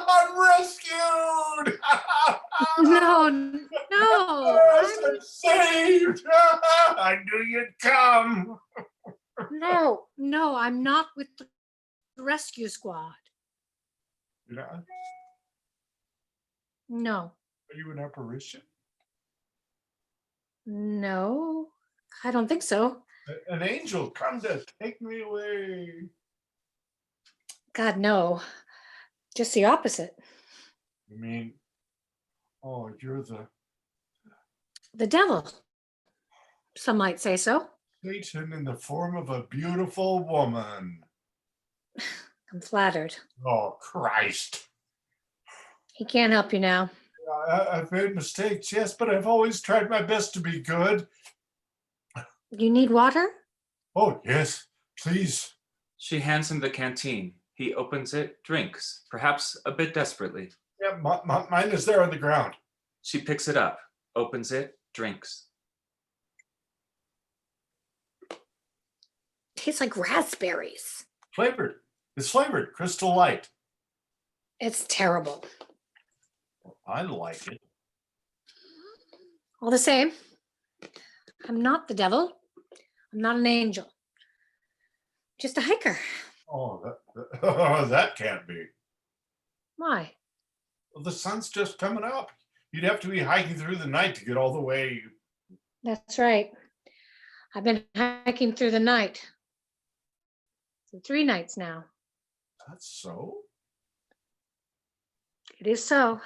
I'm rescued! No. Yes, I'm saved! I knew you'd come. No, I'm not with the rescue squad. You're not? No. Are you an apparition? No, I don't think so. An angel come to take me away. God, no. Just the opposite. You mean, oh, you're The devil. Some might say so. Satan in the form of a beautiful woman. I'm flattered. Oh, Christ. He can't help you now. I've made mistakes, yes, but I've always tried my best to be good. You need water? Oh, yes, please. She hands him the canteen. He opens it, drinks, perhaps a bit desperately. Yeah, mine is there on the ground. She picks it up, opens it, drinks. Tastes like raspberries. Flavored. It's flavored, Crystal Light. It's terrible. I like it. All the same, I'm not the devil. I'm not an angel. Just a hiker. Oh, that can't be. Why? Well, the sun's just coming up. You'd have to be hiking through the night to get all the way. That's right. I've been hiking through the night. For 3 nights now. That's so? It is so.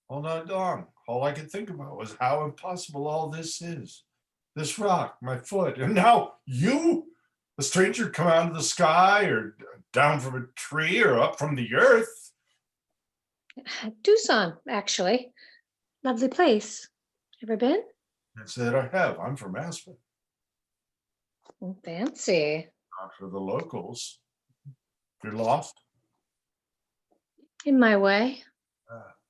All night long. All I could think about was how impossible all this is. This rock, my foot, and now you, a stranger come out of the sky or down from a tree or up from the earth. Tucson, actually. Lovely place. Ever been? I said I have. I'm from Aspen. Fancy. Not for the locals. You're lost? In my way.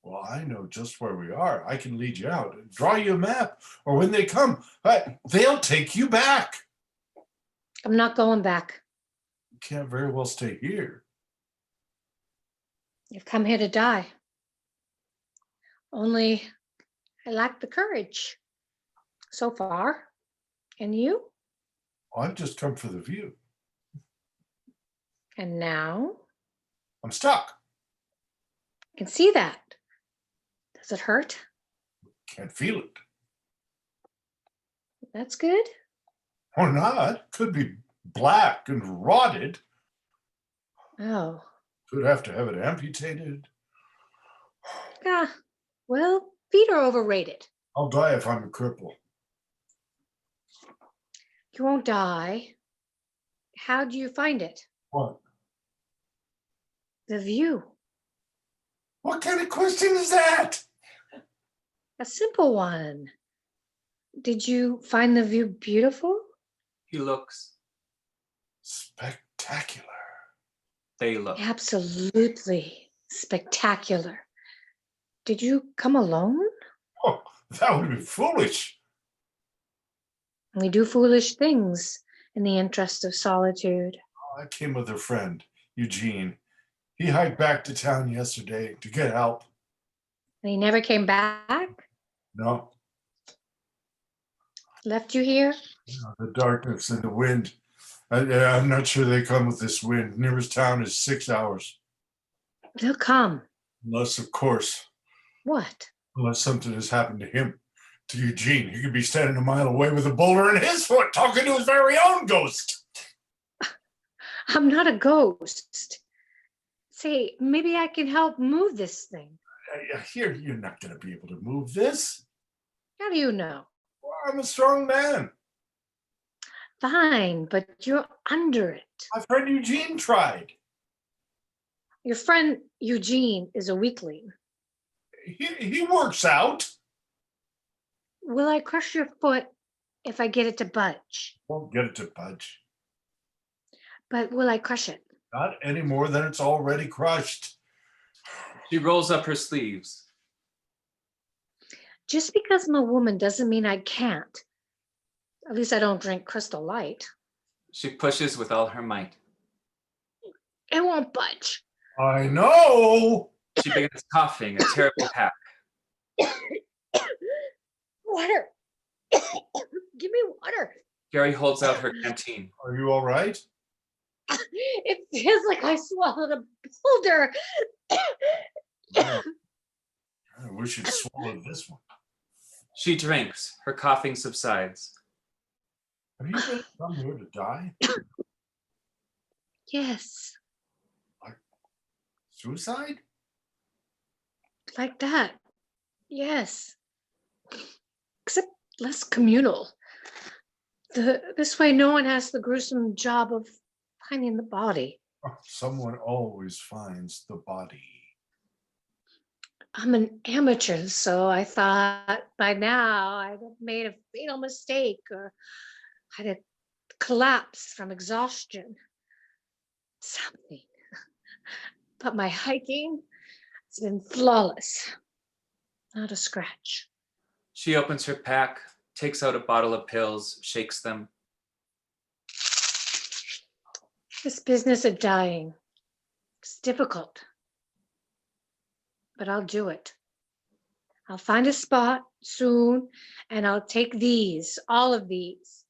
Well, I know just where we are. I can lead you out, draw you a map, or when they come, they'll take you back. I'm not going back. You can't very well stay here. You've come here to die. Only I lack the courage so far. And you? I've just come for the view. And now? I'm stuck. I can see that. Does it hurt? Can't feel it. That's good. Or not. Could be black and rotted. Oh. Could have to have it amputated. Ah, well, feet are overrated. I'll die if I'm a cripple. You won't die. How do you find it? What? The view. What kind of question is that? A simple one. Did you find the view beautiful? He looks. Spectacular. They look. Absolutely spectacular. Did you come alone? Oh, that would be foolish. We do foolish things in the interest of solitude. I came with a friend, Eugene. He hiked back to town yesterday to get help. And he never came back? No, Left you here? the darkness and the wind. I'm not sure they come with this wind. Nearest town is 6 hours. They'll come. Unless, of course, What? unless something has happened to him, to Eugene. He could be standing a mile away with a boulder in his foot, talking to his very own ghost. I'm not a ghost. Say, maybe I can help move this thing. Here, you're not going to be able to move this. How do you know? Well, I'm a strong man. Fine, but you're under it. My friend Eugene tried. Your friend Eugene is a weakling. He works out. Will I crush your foot if I get it to budge? Won't get it to budge. But will I crush it? Not any more than it's already crushed. She rolls up her sleeves. Just because I'm a woman doesn't mean I can't. At least I don't drink Crystal Light. She pushes with all her might. It won't budge. I know. She begins coughing, a terrible hack. Water. Give me water. Gary holds out her canteen. Are you all right? It feels like I swallowed a boulder. I wish you'd swallowed this one. She drinks. Her coughing subsides. Have you really come here to die? Yes, Suicide? like that. Yes. Except less communal. This way, no one has the gruesome job of finding the body. Oh, someone always finds the body. I'm an amateur, so I thought by now I'd have made a fatal mistake or I'd have collapsed from exhaustion. Something. But my hiking has been flawless. Not a scratch. She opens her pack, takes out a bottle of pills, shakes them. This business of dying, it's difficult. But I'll do it. I'll find a spot soon and I'll take these, all of these,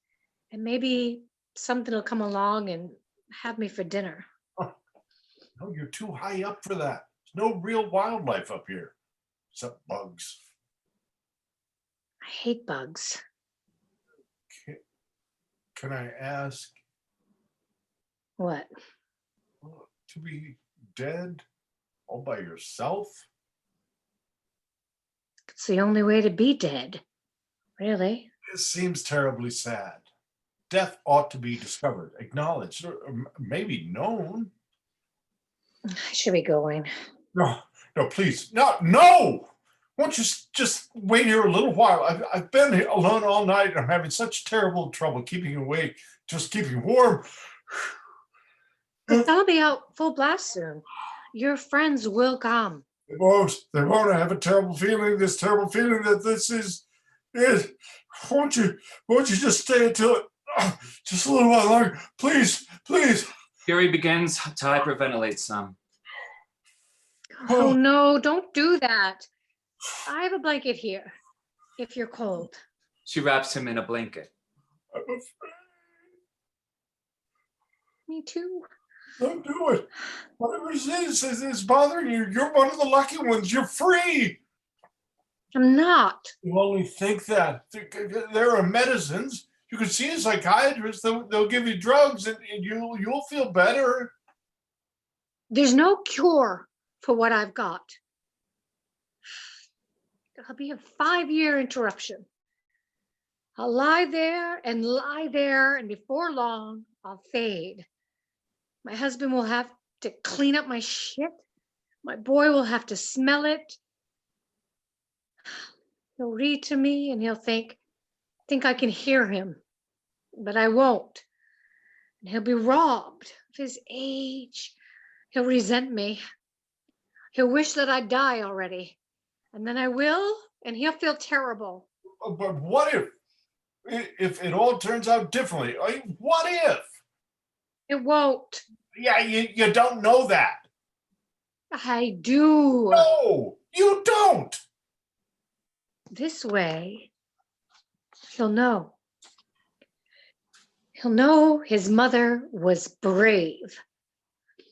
and maybe something will come along and have me for dinner. No, you're too high up for that. There's no real wildlife up here, except bugs. I hate bugs. Can I ask What? to be dead all by yourself? It's the only way to be dead. Really? It seems terribly sad. Death ought to be discovered, acknowledged, or maybe known. I should be going. No, please, no! Won't you just wait here a little while? I've been here alone all night and I'm having such terrible trouble keeping awake, just keeping warm. I'll be out full blast soon. Your friends will come. They won't. I have a terrible feeling, this terrible feeling that this is it. Won't you just stay until just a little while longer? Please. Gary begins to hyperventilate some. Oh no, don't do that. I have a blanket here, if you're cold. She wraps him in a blanket. I'm afraid. Me too. Don't do it. Whatever it is bothering you. You're one of the lucky ones. You're free. I'm not. You only think that. There are medicines. You can see a psychiatrist. They'll give you drugs and you'll feel better. There's no cure for what I've got. It'll be a 5-year interruption. I'll lie there, and before long, I'll fade. My husband will have to clean up my shit. My boy will have to smell it. He'll read to me and he'll think I can hear him, but I won't. And he'll be robbed of his age. He'll resent me. He'll wish that I'd die already. And then I will, and he'll feel terrible. But what if it all turns out differently? What if? It won't. Yeah, you don't know that. I do. No, you don't. This way, he'll know. He'll know his mother was brave.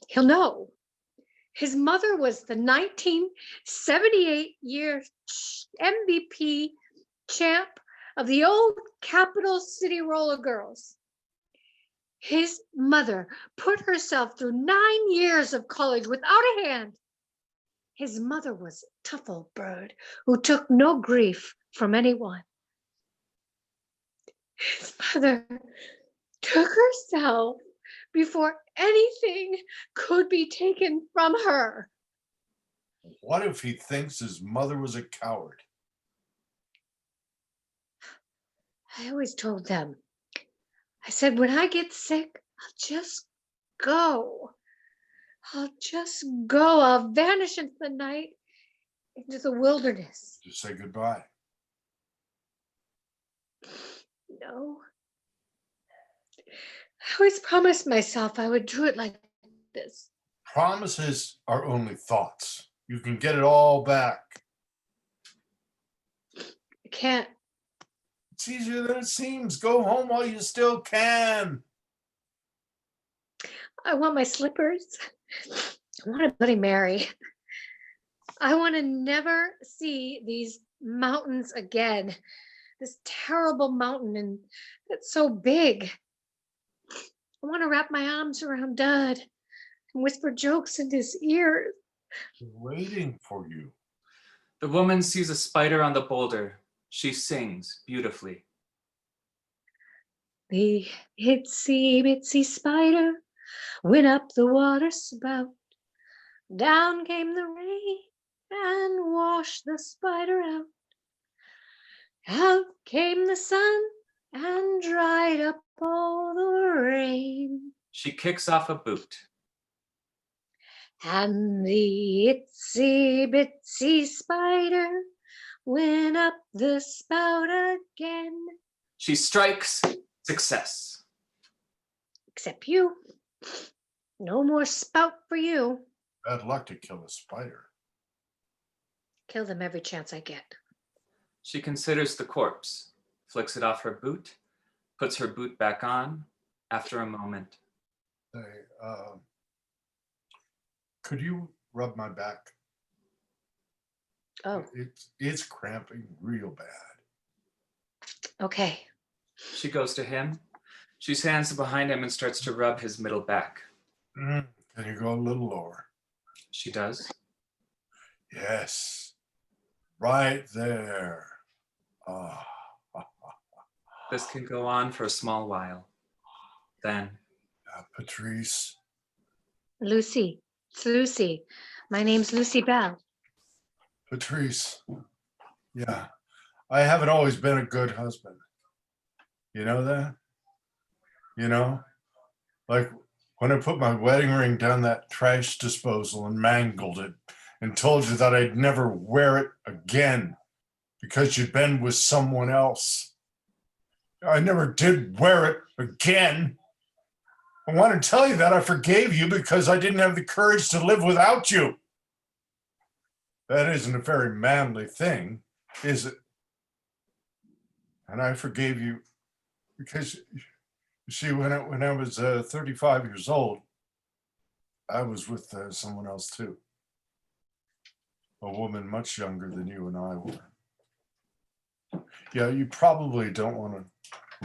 He'll know his mother was the 1978 year MVP champ of the old Capital City Roller Girls. His mother put herself through 9 years of college without a hand. His mother was a tough old bird who took no grief from anyone. His mother took herself before anything could be taken from her. What if he thinks his mother was a coward? I always told them, I said, when I get sick, I'll just go. I'll just go. I'll vanish into the night, into the wilderness. Just say goodbye. No. I always promised myself I would do it like this. Promises are only thoughts. You can get it all back. I can't. It's easier than it seems. Go home while you still can. I want my slippers. I want a Bloody Mary. I want to never see these mountains again. This terrible mountain, and it's so big. I want to wrap my arms around Dad and whisper jokes in his ears. Waiting for you. The woman sees a spider on the boulder. She sings beautifully. The itsy bitsy spider went up the water spout. Down came the rain and washed the spider out. Out came the sun and dried up all the rain. She kicks off a boot. And the itsy bitsy spider went up the spout again. She strikes success. Except you. No more spout for you. Bad luck to kill a spider. Kill them every chance I get. She considers the corpse, flicks it off her boot, puts her boot back on after a moment. Say, could you rub my back? Oh, It's cramping real bad. okay. She goes to him. She stands behind him and starts to rub his middle back. Can you go a little lower? She does. Yes. Right there. Ah. This can go on for a small while. Then, Patrice. Lucy. It's Lucy. My name's Lucy Bell. Patrice. Yeah. I haven't always been a good husband. You know that? You know? Like when I put my wedding ring down that trash disposal and mangled it and told you that I'd never wear it again because you'd been with someone else. I never did wear it again. I want to tell you that I forgave you because I didn't have the courage to live without you. That isn't a very manly thing, is it? And I forgave you because, you see, when I was 35 years old, I was with someone else too. A woman much younger than you and I were. Yeah, you probably don't want to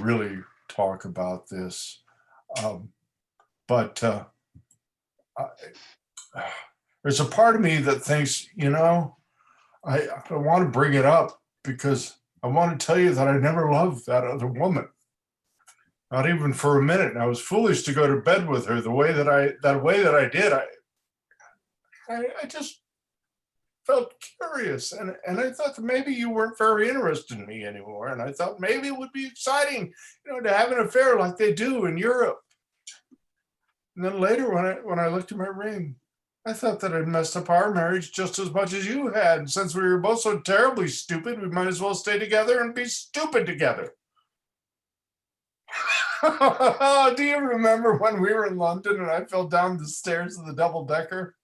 really talk about this, but there's a part of me that thinks, you know, I want to bring it up because I want to tell you that I never loved that other woman. Not even for a minute. And I was foolish to go to bed with her the way that I did. I just felt curious, and I thought that maybe you weren't very interested in me anymore. And I thought maybe it would be exciting, you know, to have an affair like they do in Europe. And then later, when I looked at my ring, I thought that I'd messed up our marriage just as much as you had. Since we were both so terribly stupid, we might as well stay together and be stupid together. Do you remember when we were in London and I fell down the stairs of the double-decker?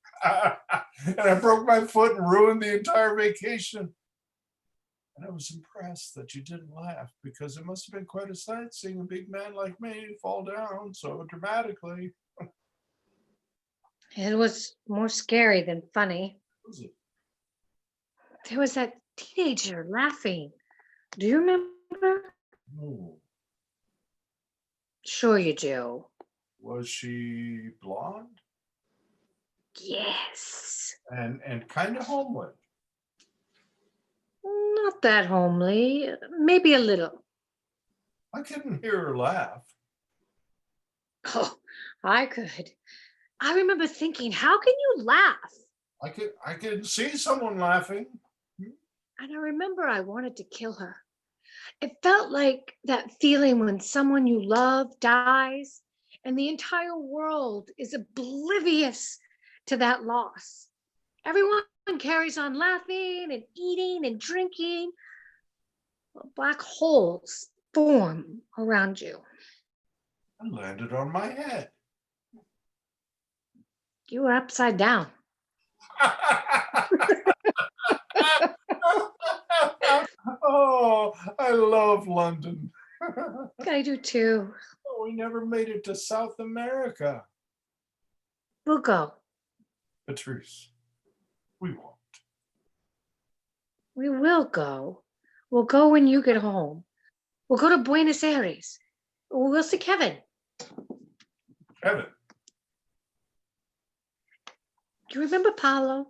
And I broke my foot and ruined the entire vacation. And I was impressed that you didn't laugh because it must have been quite a sight seeing a big man like me fall down so dramatically. It was more scary than funny. Was it? There was that teenager laughing. Do you remember? No. Sure you do. Was she blonde? Yes. And kind of homely? Not that homely. Maybe a little. I couldn't hear her laugh. Oh, I could. I remember thinking, how can you laugh? I can see someone laughing. And I remember I wanted to kill her. It felt like that feeling when someone you love dies and the entire world is oblivious to that loss. Everyone carries on laughing and eating and drinking. Black holes form around you. I landed on my head. You were upside down. Oh, I love London. I do too. Oh, we never made it to South America. We'll go. Patrice, we won't. We will go. We'll go when you get home. We'll go to Buenos Aires. We'll see Kevin. Kevin, Do you remember Paulo?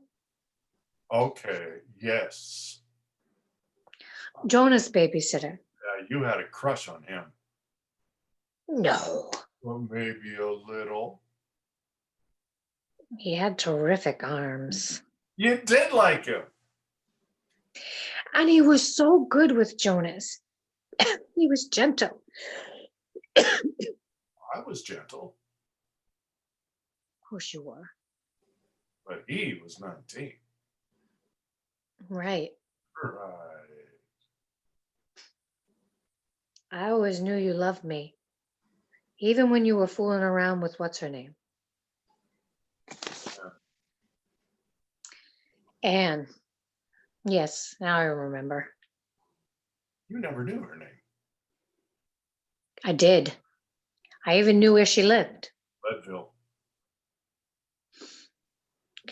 okay, yes. Jonas' babysitter. You had a crush on him. No. Well, maybe a little. He had terrific arms. You did like him. And he was so good with Jonas. He was gentle. I was gentle, Of course you were. but he was 19. Right. Right. I always knew you loved me. Even when you were fooling around with what's her name? Anne. Yes, now I remember. You never knew her name. I did. I even knew where she lived. Leadville.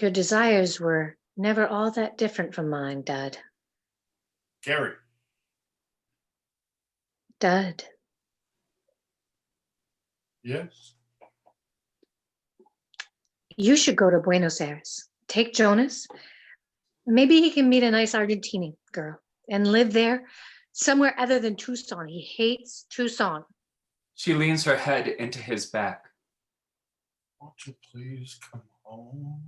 Your desires were never all that different from mine, Dud. Gary. Dud. Yes. You should go to Buenos Aires. Take Jonas. Maybe he can meet a nice Argentinian girl and live there somewhere other than Tucson. He hates Tucson. She leans her head into his back. Won't you please come home?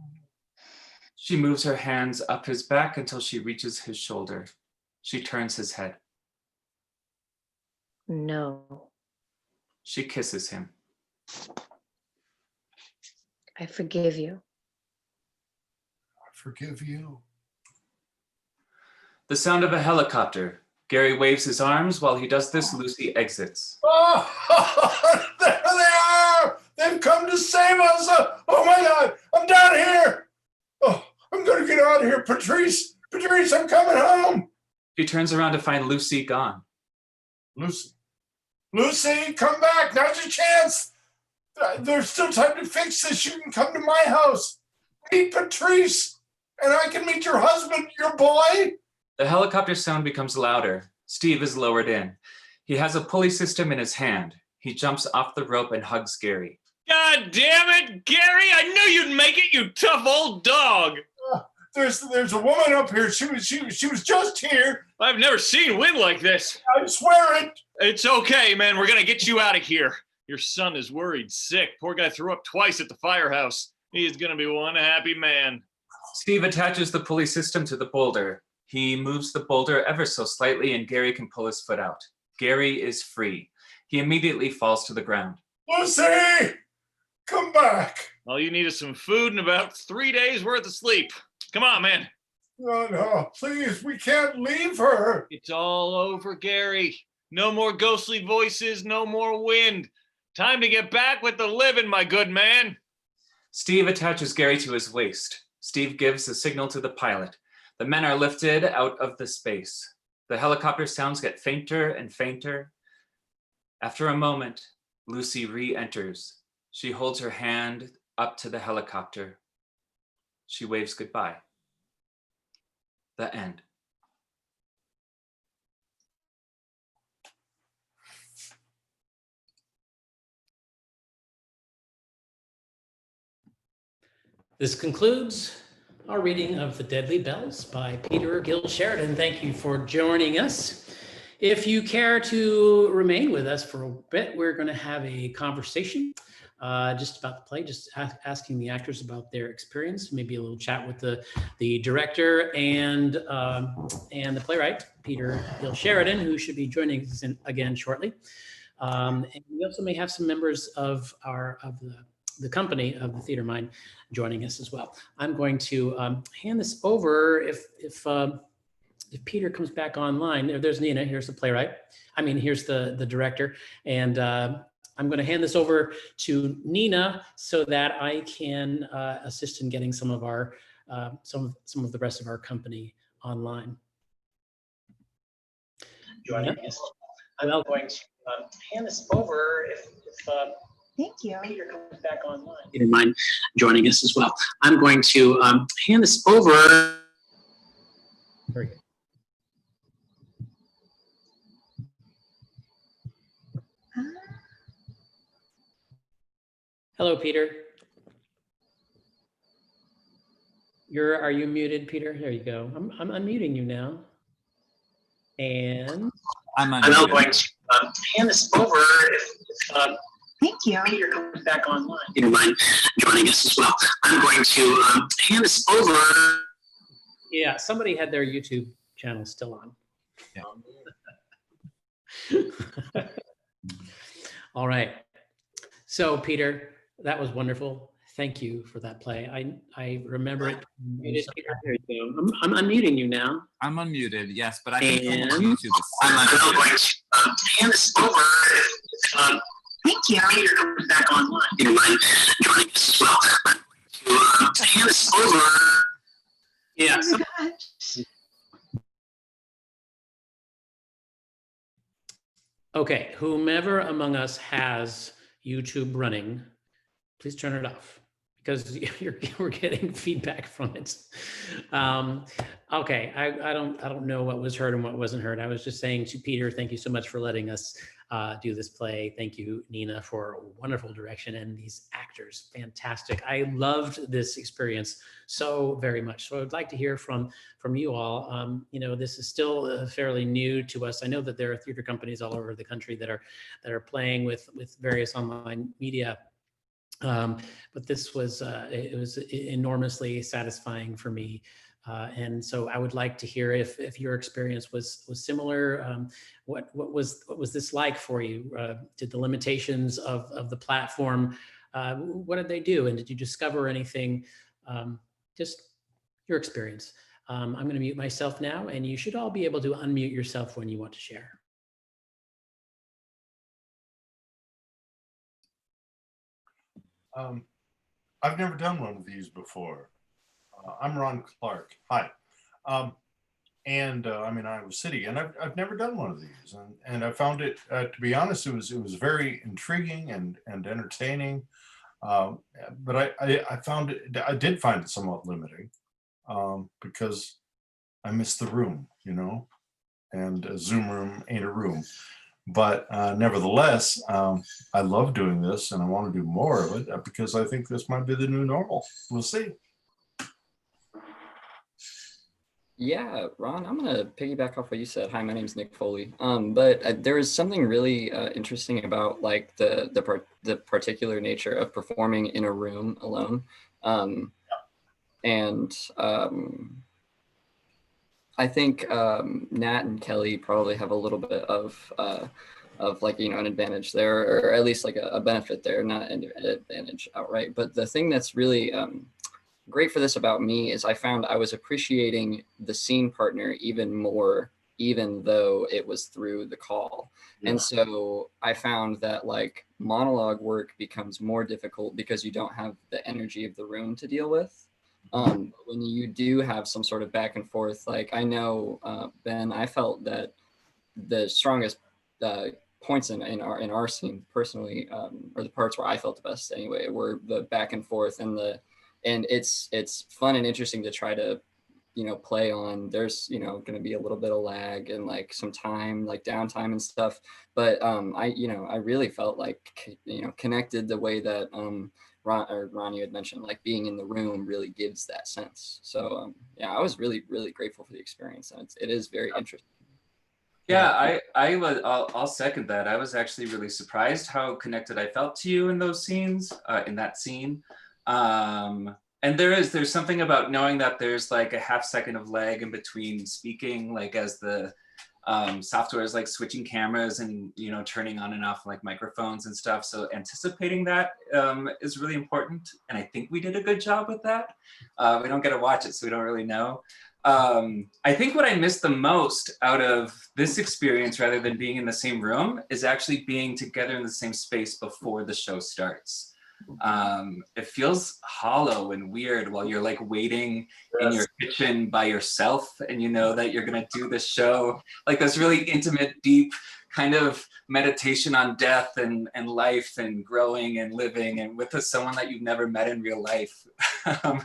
She moves her hands up his back until she reaches his shoulder. She turns his head. No, She kisses him. I forgive you. I forgive you. The sound of a helicopter. Gary waves his arms. While he does this, Lucy exits. Oh, there they are! They've come to save us! Oh my God, I'm down here! Oh, I'm gonna get out of here, Patrice! Patrice, I'm coming home! He turns around to find Lucy gone. Lucy. Lucy, come back! Now's your chance! There's still time to fix this. You can come to my house. Meet Patrice, and I can meet your husband, your boy. The helicopter sound becomes louder. Steve is lowered in. He has a pulley system in his hand. He jumps off the rope and hugs Gary. God damn it, Gary! I knew you'd make it, you tough old dog. There's a woman up here. She was just here. I've never seen wind like this. I swear it. It's okay, man. We're gonna get you out of here. Your son is worried sick. Poor guy threw up twice at the firehouse. He is gonna be one happy man. Steve attaches the pulley system to the boulder. He moves the boulder ever so slightly and Gary can pull his foot out. Gary is free. He immediately falls to the ground. Lucy, come back. All you need is some food and about 3 days worth of sleep. Come on, man. No, please, we can't leave her. It's all over, Gary. No more ghostly voices, no more wind. Time to get back with the living, my good man. Steve attaches Gary to his waist. Steve gives a signal to the pilot. The men are lifted out of the space. The helicopter sounds get fainter and fainter. After a moment, Lucy re-enters. She holds her hand up to the helicopter. She waves goodbye. The end. This concludes our reading of The Deadly Bells by Peter Gil-Sheridan. Thank you for joining us. If you care to remain with us for a bit, we're going to have a conversation just about the play, just asking the actors about their experience, maybe a little chat with the director and the playwright, Peter Gil-Sheridan, who should be joining us again shortly. And we also may have some members of the company of the Theater Mind joining us as well. I'm going to hand this over if Peter comes back online. There's Nina, here's the playwright. I mean, here's the director. And I'm going to hand this over to Nina so that I can assist in getting some of our some of the rest of our company online. Joining us. I'm now going to hand this over if Thank you. Peter comes back online. Peter mind joining us as well. I'm going to hand this over. Very good. Hello, Peter. Are you muted, Peter? There you go. I'm unmuting you now. And I'm now going to hand this over if Thank you. Peter comes back online. Peter mind joining us as well. I'm going to hand this over. Yeah, somebody had their YouTube channel still on. Yeah. All right. So, Peter, that was wonderful. Thank you for that play. I remember it. I'm unmuting you now. I'm unmuted, yes, but I think And YouTube is I'm going to hand this over. Thank you. Peter comes back online. You mind joining us as well? To hand this over. Yeah. Oh my gosh. Okay, whomever among us has YouTube running, please turn it off because we're getting feedback from it. Okay, I don't know what was heard and what wasn't heard. I was just saying to Peter, thank you so much for letting us do this play. Thank you, Nina, for wonderful direction and these actors, fantastic. I loved this experience so very much. So I'd like to hear from you all. You know, this is still fairly new to us. I know that there are theater companies all over the country that are playing with various online media. But this was it was enormously satisfying for me. And so I would like to hear if your experience was similar. What was this like for you? Did the limitations of the platform, what did they do? And did you discover anything? Just your experience. I'm going to mute myself now, and you should all be able to unmute yourself when you want to share. I've never done one of these before. I'm Ron Clark. Hi. And I'm in Iowa City, and I've never done one of these, and I found it, to be honest, it was very intriguing and entertaining. But I did find it somewhat limiting because I missed the room, you know, and a Zoom room ain't a room. But nevertheless, I love doing this, and I want to do more of it because I think this might be the new normal. We'll see. Yeah, Ron, I'm gonna piggyback off what you said. Hi, my name's Nick Foley. But there is something really interesting about like the particular nature of performing in a room alone, and I think Nat and Kelly probably have a little bit of like, you know, an advantage there, or at least like a benefit there, not an advantage outright. But the thing that's really great for this about me is I found I was appreciating the scene partner even more, even though it was through the call. Yeah. And so I found that like monologue work becomes more difficult because you don't have the energy of the room to deal with. When you do have some sort of back and forth, like I know, Ben, I felt that the strongest points in our scene personally, or the parts where I felt the best anyway, were the back and forth and it's fun and interesting to try to, you know, play on. There's, you know, going to be a little bit of lag and like some time, like downtime and stuff. But I really felt like, you know, connected the way that Ron, you had mentioned, like being in the room really gives that sense. So yeah, I was really, really grateful for the experience. And it is very interesting. Yeah, I'll second that. I was actually really surprised how connected I felt to you in those scenes, in that scene. And there's something about knowing that there's like a half second of lag in between speaking, like as the software is like switching cameras and, you know, turning on and off like microphones and stuff. So anticipating that is really important. And I think we did a good job with that. We don't get to watch it, so we don't really know. I think what I missed the most out of this experience, rather than being in the same room, is actually being together in the same space before the show starts. It feels hollow and weird while you're like waiting in your kitchen by yourself, and you know that you're gonna do this show, like this really intimate, deep kind of meditation on death and life and growing and living, and with someone that you've never met in real life,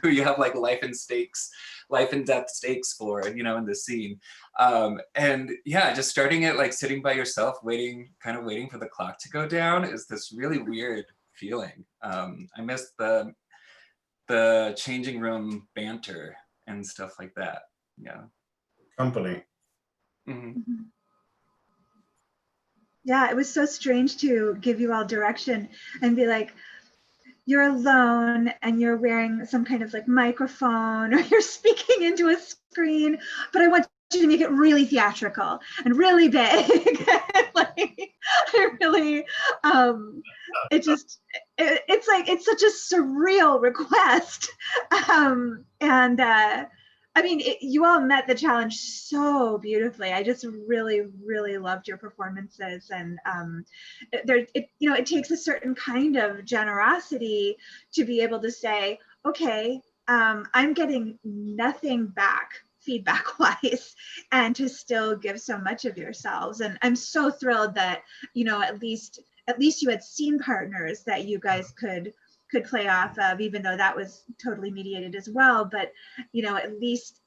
who you have like life and death stakes for, you know, in the scene. And yeah, just starting it like sitting by yourself, kind of waiting for the clock to go down is this really weird feeling. I missed the changing room banter and stuff like that. Yeah. Company. Mm-hmm. Yeah, it was so strange to give you all direction and be like, you're alone and you're wearing some kind of like microphone, or you're speaking into a screen, but I want you to make it really theatrical and really big. Like, I really, it's like, it's such a surreal request. I mean, you all met the challenge so beautifully. I just really, really loved your performances, and it takes a certain kind of generosity to be able to say, okay, I'm getting nothing back feedback-wise, and to still give so much of yourselves. And I'm so thrilled that, you know, at least you had scene partners that you guys could play off of, even though that was totally mediated as well. But, you know, at least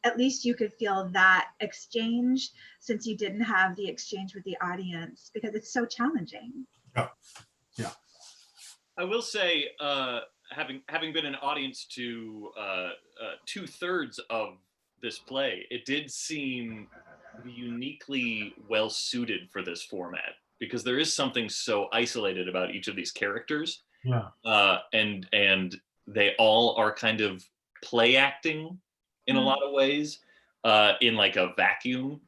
you could feel that exchange, since you didn't have the exchange with the audience, because it's so challenging. Yeah. I will say, having been an audience to 2/3 of this play, it did seem uniquely well suited for this format, because there is something so isolated about each of these characters. Yeah. And they all are kind of play acting in a lot of ways, in like a vacuum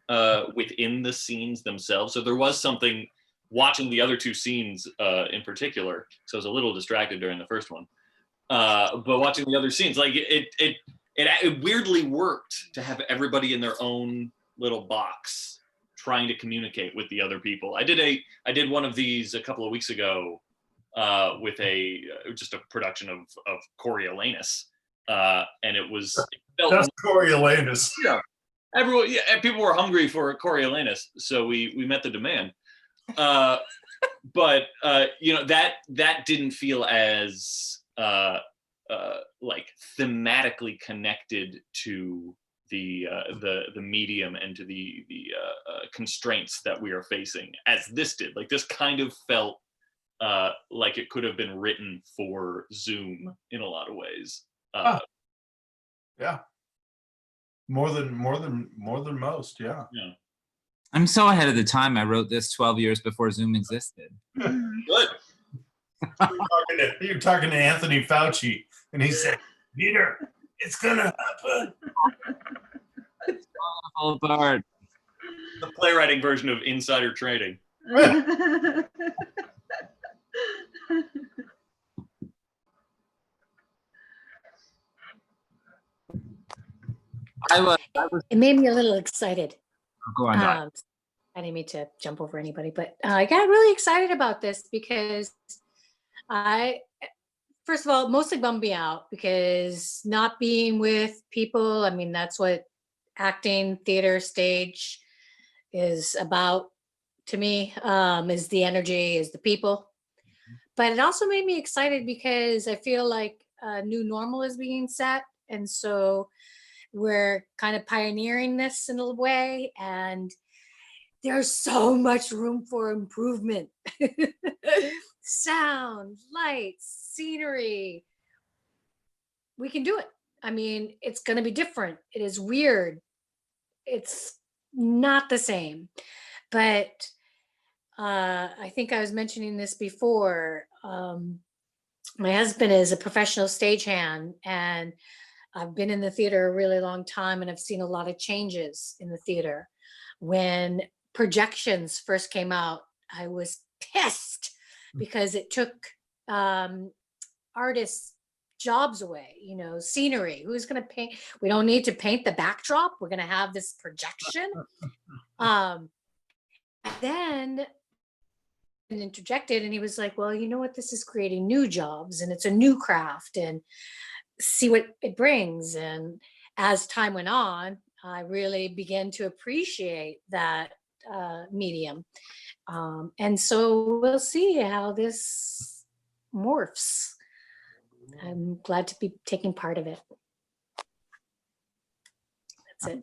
within the scenes themselves. So there was something watching the other two scenes in particular. So I was a little distracted during the first one, but watching the other scenes, like it weirdly worked to have everybody in their own little box trying to communicate with the other people. I did one of these a couple of weeks ago with just a production of Coriolanus, and it felt That's Coriolanus. Yeah, everyone, yeah, people were hungry for Coriolanus, so we met the demand. But you know, that didn't feel as like thematically connected to the medium and to the constraints that we are facing as this did. Like, this kind of felt like it could have been written for Zoom in a lot of ways. Yeah. More than most. Yeah. Yeah. I'm so ahead of the time. I wrote this 12 years before Zoom existed. Good. You're talking to Anthony Fauci, and he said, "Peter, it's gonna happen." It's all apart. The playwriting version of insider trading. It made me a little excited. Go on, Doc. I didn't mean to jump over anybody, but I got really excited about this because first of all, mostly bummed me out, because not being with people, I mean, that's what acting, theater, stage is about to me, is the energy, is the people. But it also made me excited because I feel like a new normal is being set. And so we're kind of pioneering this in a way, and there's so much room for improvement. Sound, lights, scenery. We can do it. I mean, it's going to be different. It is weird. It's not the same. but I think I was mentioning this before. My husband is a professional stagehand, and I've been in the theater a really long time, and I've seen a lot of changes in the theater. When projections first came out, I was pissed because it took artists jobs away, scenery. Who's going to paint? We don't need to paint the backdrop. We're going to have this projection. Then and interjected, and he was like, well, you know what, this is creating new jobs, and it's a new craft, and see what it brings. And as time went on, I really began to appreciate that medium. And so we'll see how this morphs. I'm glad to be taking part of it. That's it.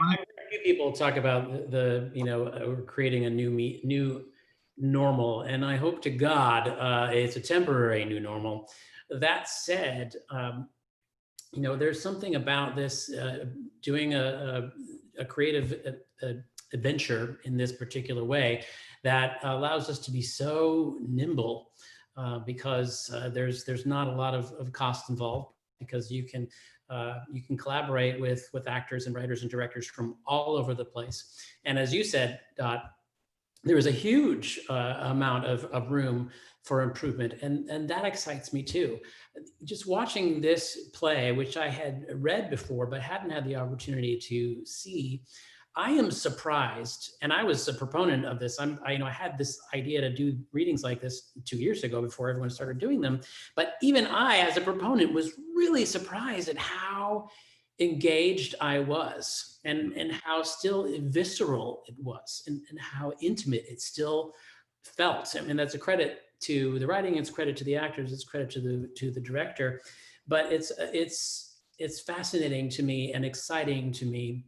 I've heard a few people talk about we're creating a new normal, and I hope to God it's a temporary new normal. That said, there's something about this doing a creative adventure in this particular way that allows us to be so nimble because there's not a lot of cost involved, because you can collaborate with actors and writers and directors from all over the place. And as you said, Dot, there is a huge amount of room for improvement, and that excites me too. Just watching this play, which I had read before but hadn't had the opportunity to see, I am surprised, and I was a proponent of this. I had this idea to do readings like this 2 years ago before everyone started doing them, but even I, as a proponent, was really surprised at how engaged I was, and how still visceral it was, and how intimate it still felt. I mean, that's a credit to the writing, it's credit to the actors, it's credit to the director, but it's fascinating to me and exciting to me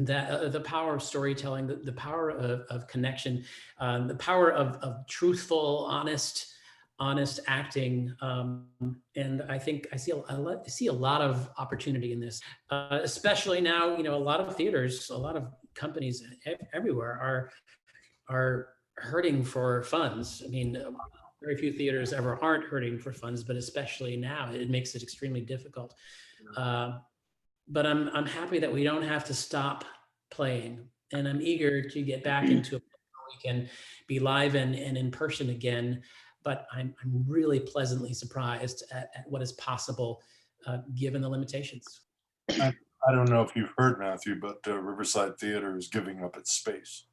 that the power of storytelling, the power of connection, the power of truthful, honest acting, and I think I see a lot of opportunity in this, especially now. A lot of theaters, a lot of companies everywhere are hurting for funds. I mean, very few theaters ever aren't hurting for funds, but especially now, it makes it extremely difficult. But I'm happy that we don't have to stop playing, and I'm eager to get back into a place where we can be live and in person again. But I'm really pleasantly surprised at what is possible given the limitations. I don't know if you've heard, Matthew, but Riverside Theater is giving up its space.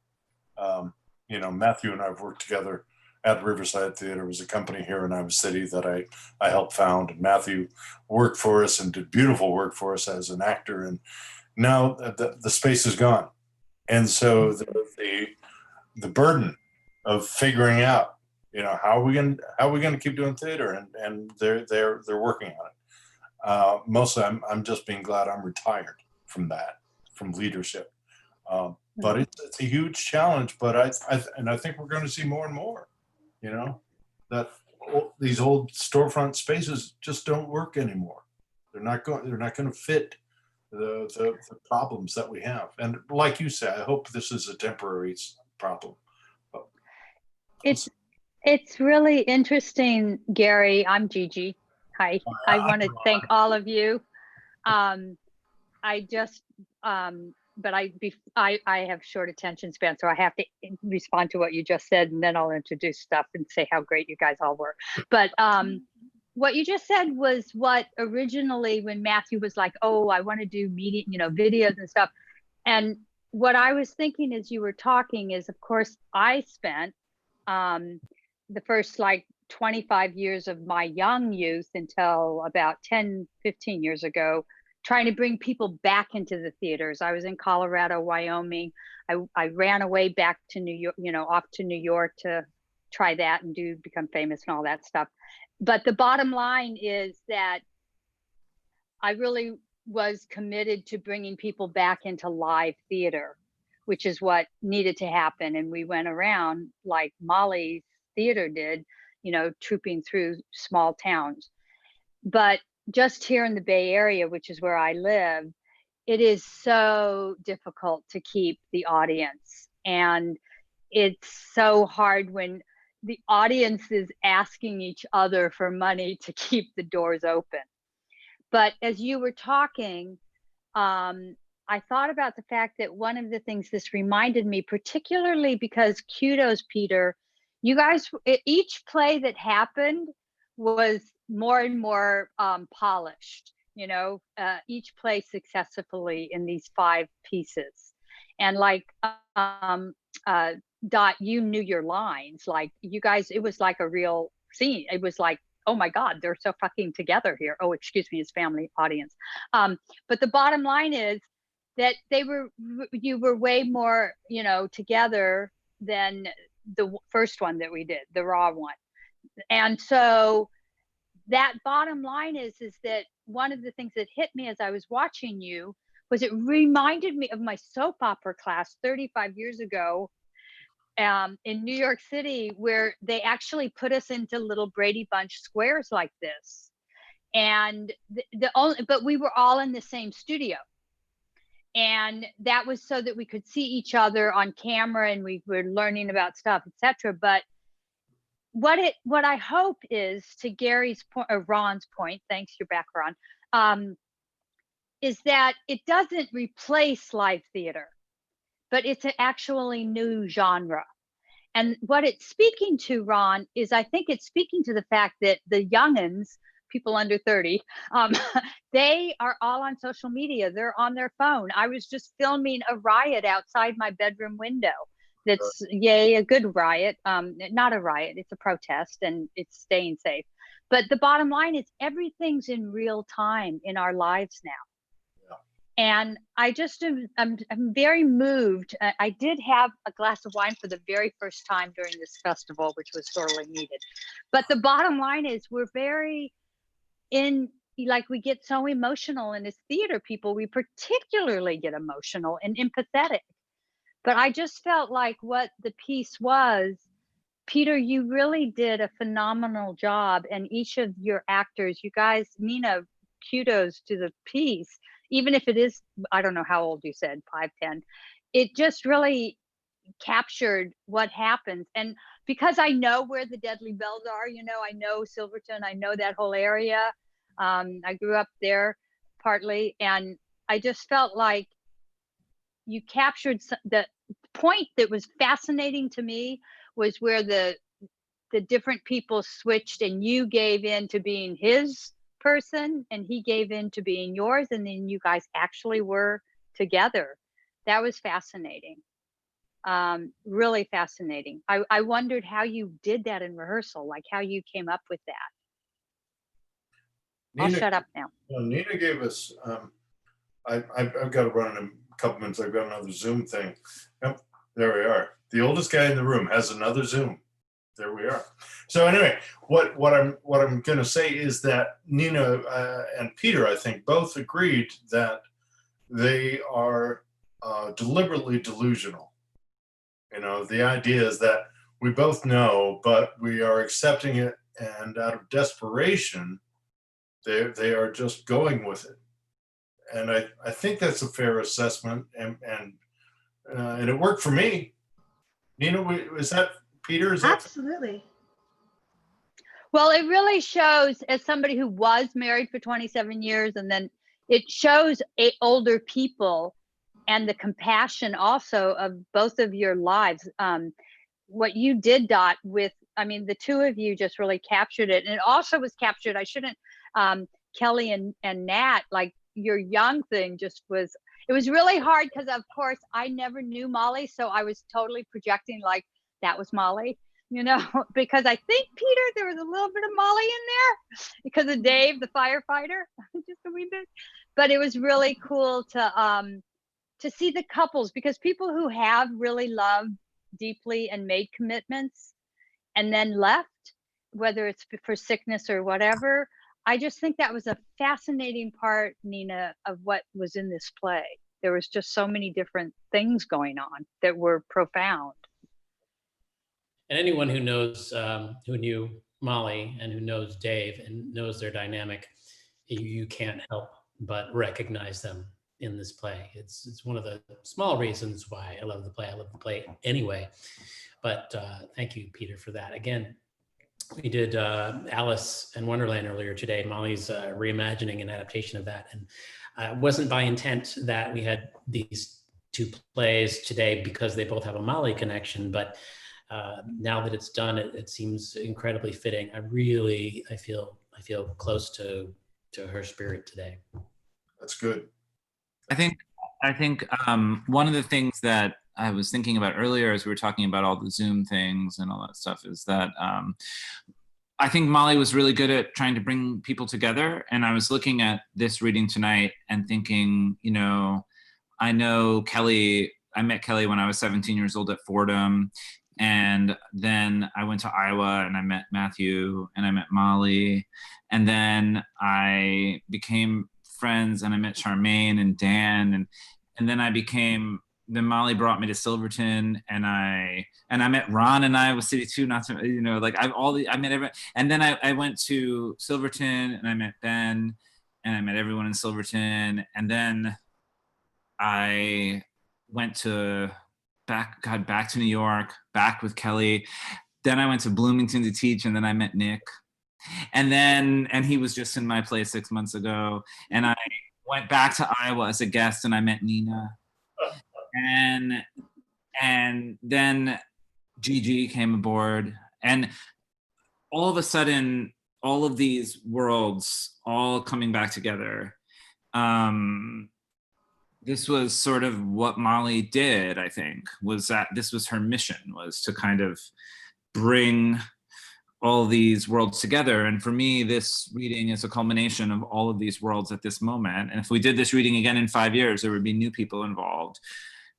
Matthew and I have worked together at Riverside Theater. It was a company here in Iowa City that I helped found. And Matthew worked for us and did beautiful work for us as an actor. And now the space is gone. And so the burden of figuring out, how are we going to keep doing theater? And they're working on it. Mostly I'm just being glad I'm retired from leadership. But it's a huge challenge, but I think we're going to see more and more, that these old storefront spaces just don't work anymore. They're not going to fit the problems that we have. And like you said, I hope this is a temporary problem. But it's really interesting, Gary. I'm Gigi. Hi. I want to thank all of you. But I have short attention span, so I have to respond to what you just said, and then I'll introduce stuff and say how great you guys all were. But what you just said was what originally, when Matthew was like, oh, I want to do media, videos and stuff. And what I was thinking as you were talking is, of course, I spent the first 25 years of my young youth until about 10, 15 years ago, trying to bring people back into the theaters. I was in Colorado, Wyoming. I ran away back to New York, off to New York to try that and become famous and all that stuff. But the bottom line is that I really was committed to bringing people back into live theater, which is what needed to happen. And we went around like Mollie's theater did, trooping through small towns. But just here in the Bay Area, which is where I live, it is so difficult to keep the audience. And it's so hard when the audience is asking each other for money to keep the doors open. But as you were talking, I thought about the fact that one of the things this reminded me, particularly because kudos, Peter, you guys, each play that happened was more and more polished, you know, each play successfully in these 5 pieces. And like Dot, you knew your lines, like you guys, it was like a real scene. It was like, oh my God, they're so fucking together here. Oh, excuse me, his family audience. But the bottom line is that you were way more, you know, together than the first one that we did, the raw one. And so that bottom line is that one of the things that hit me as I was watching you was it reminded me of my soap opera class 35 years ago in New York City, where they actually put us into little Brady Bunch squares like this. And but we were all in the same studio. And that was so that we could see each other on camera and we were learning about stuff, etc. But what I hope is, to Gary's point, or Ron's point, thanks, you're back, Ron, is that it doesn't replace live theater, but it's an actually new genre. And what it's speaking to, Ron, is I think it's speaking to the fact that the youngins, people under 30, they are all on social media. They're on their phone. I was just filming a riot outside my bedroom window. That's, yay, a good riot. Not a riot, it's a protest, and it's staying safe. But the bottom line is everything's in real time in our lives now. And I just I'm very moved. I did have a glass of wine for the very first time during this festival, which was sorely needed. But the bottom line is we're very like, we get so emotional, and as theater people, we particularly get emotional and empathetic. But I just felt like what the piece was, Peter, you really did a phenomenal job. And each of your actors, you guys, Nina, kudos to the piece. Even if it is, I don't know how old you said, 5, 10, it just really captured what happens. And because I know where the Deadly Bells are, you know, I know Silverton, I know that whole area. I grew up there partly, and I just felt like you captured the point that was fascinating to me was where the different people switched, and you gave in to being his person and he gave in to being yours, and then you guys actually were together. That was fascinating. Really fascinating. I wondered how you did that in rehearsal, like how you came up with that. I'll shut up now. Nina gave us, I've got to run in a couple minutes. I've got another Zoom thing. Yep, there we are. The oldest guy in the room has another Zoom. There we are. So anyway, what I'm going to say is that Nina and Peter, I think, both agreed that they are deliberately delusional. You know, the idea is that we both know, but we are accepting it, and out of desperation, they are just going with it. And I think that's a fair assessment, and it worked for me. Nina, is that Peter? Is that Absolutely. Well, it really shows, as somebody who was married for 27 years, and then it shows older people and the compassion also of both of your lives. What you did, Dot, with, I mean, the two of you just really captured it. And it also was captured, I shouldn't, Kelly and Nat, like your young thing just was, it was really hard because, of course, I never knew Mollie. So I was totally projecting like that was Mollie, you know, because I think, Peter, there was a little bit of Mollie in there because of Dave, the firefighter, just a wee bit. But it was really cool to see the couples, because people who have really loved deeply and made commitments and then left, whether it's for sickness or whatever, I just think that was a fascinating part, Nina, of what was in this play. There was just so many different things going on that were profound. And anyone who knows, who knew Mollie and who knows Dave and knows their dynamic, you can't help but recognize them in this play. It's one of the small reasons why I love the play. I love the play anyway. But thank you, Peter, for that. Again, we did Alice in Wonderland earlier today. Mollie's reimagining and adaptation of that. And it wasn't by intent that we had these two plays today because they both have a Mollie connection, but now that it's done, it seems incredibly fitting. I feel close to her spirit today. That's good. I think one of the things that I was thinking about earlier as we were talking about all the Zoom things and all that stuff is that I think Mollie was really good at trying to bring people together. And I was looking at this reading tonight and thinking, you know, I know Kelly, I met Kelly when I was 17 years old at Fordham. And then I went to Iowa and I met Matthew and I met Mollie. And then I became friends and I met Charmaine and Dan. And then Mollie brought me to Silverton and I met Ron in Iowa City too, not to, you know, like I met everyone. And then I went to Silverton and I met Ben and I met everyone in Silverton. And then I went back to New York, back with Kelly. Then I went to Bloomington to teach and then I met Nick. And he was just in my play 6 months ago. And I went back to Iowa as a guest and I met Nina. And then Gigi came aboard, and all of a sudden, all of these worlds all coming back together. This was sort of what Mollie did, I think, was that this was her mission, was to kind of bring all these worlds together. And for me, this reading is a culmination of all of these worlds at this moment. And if we did this reading again in 5 years, there would be new people involved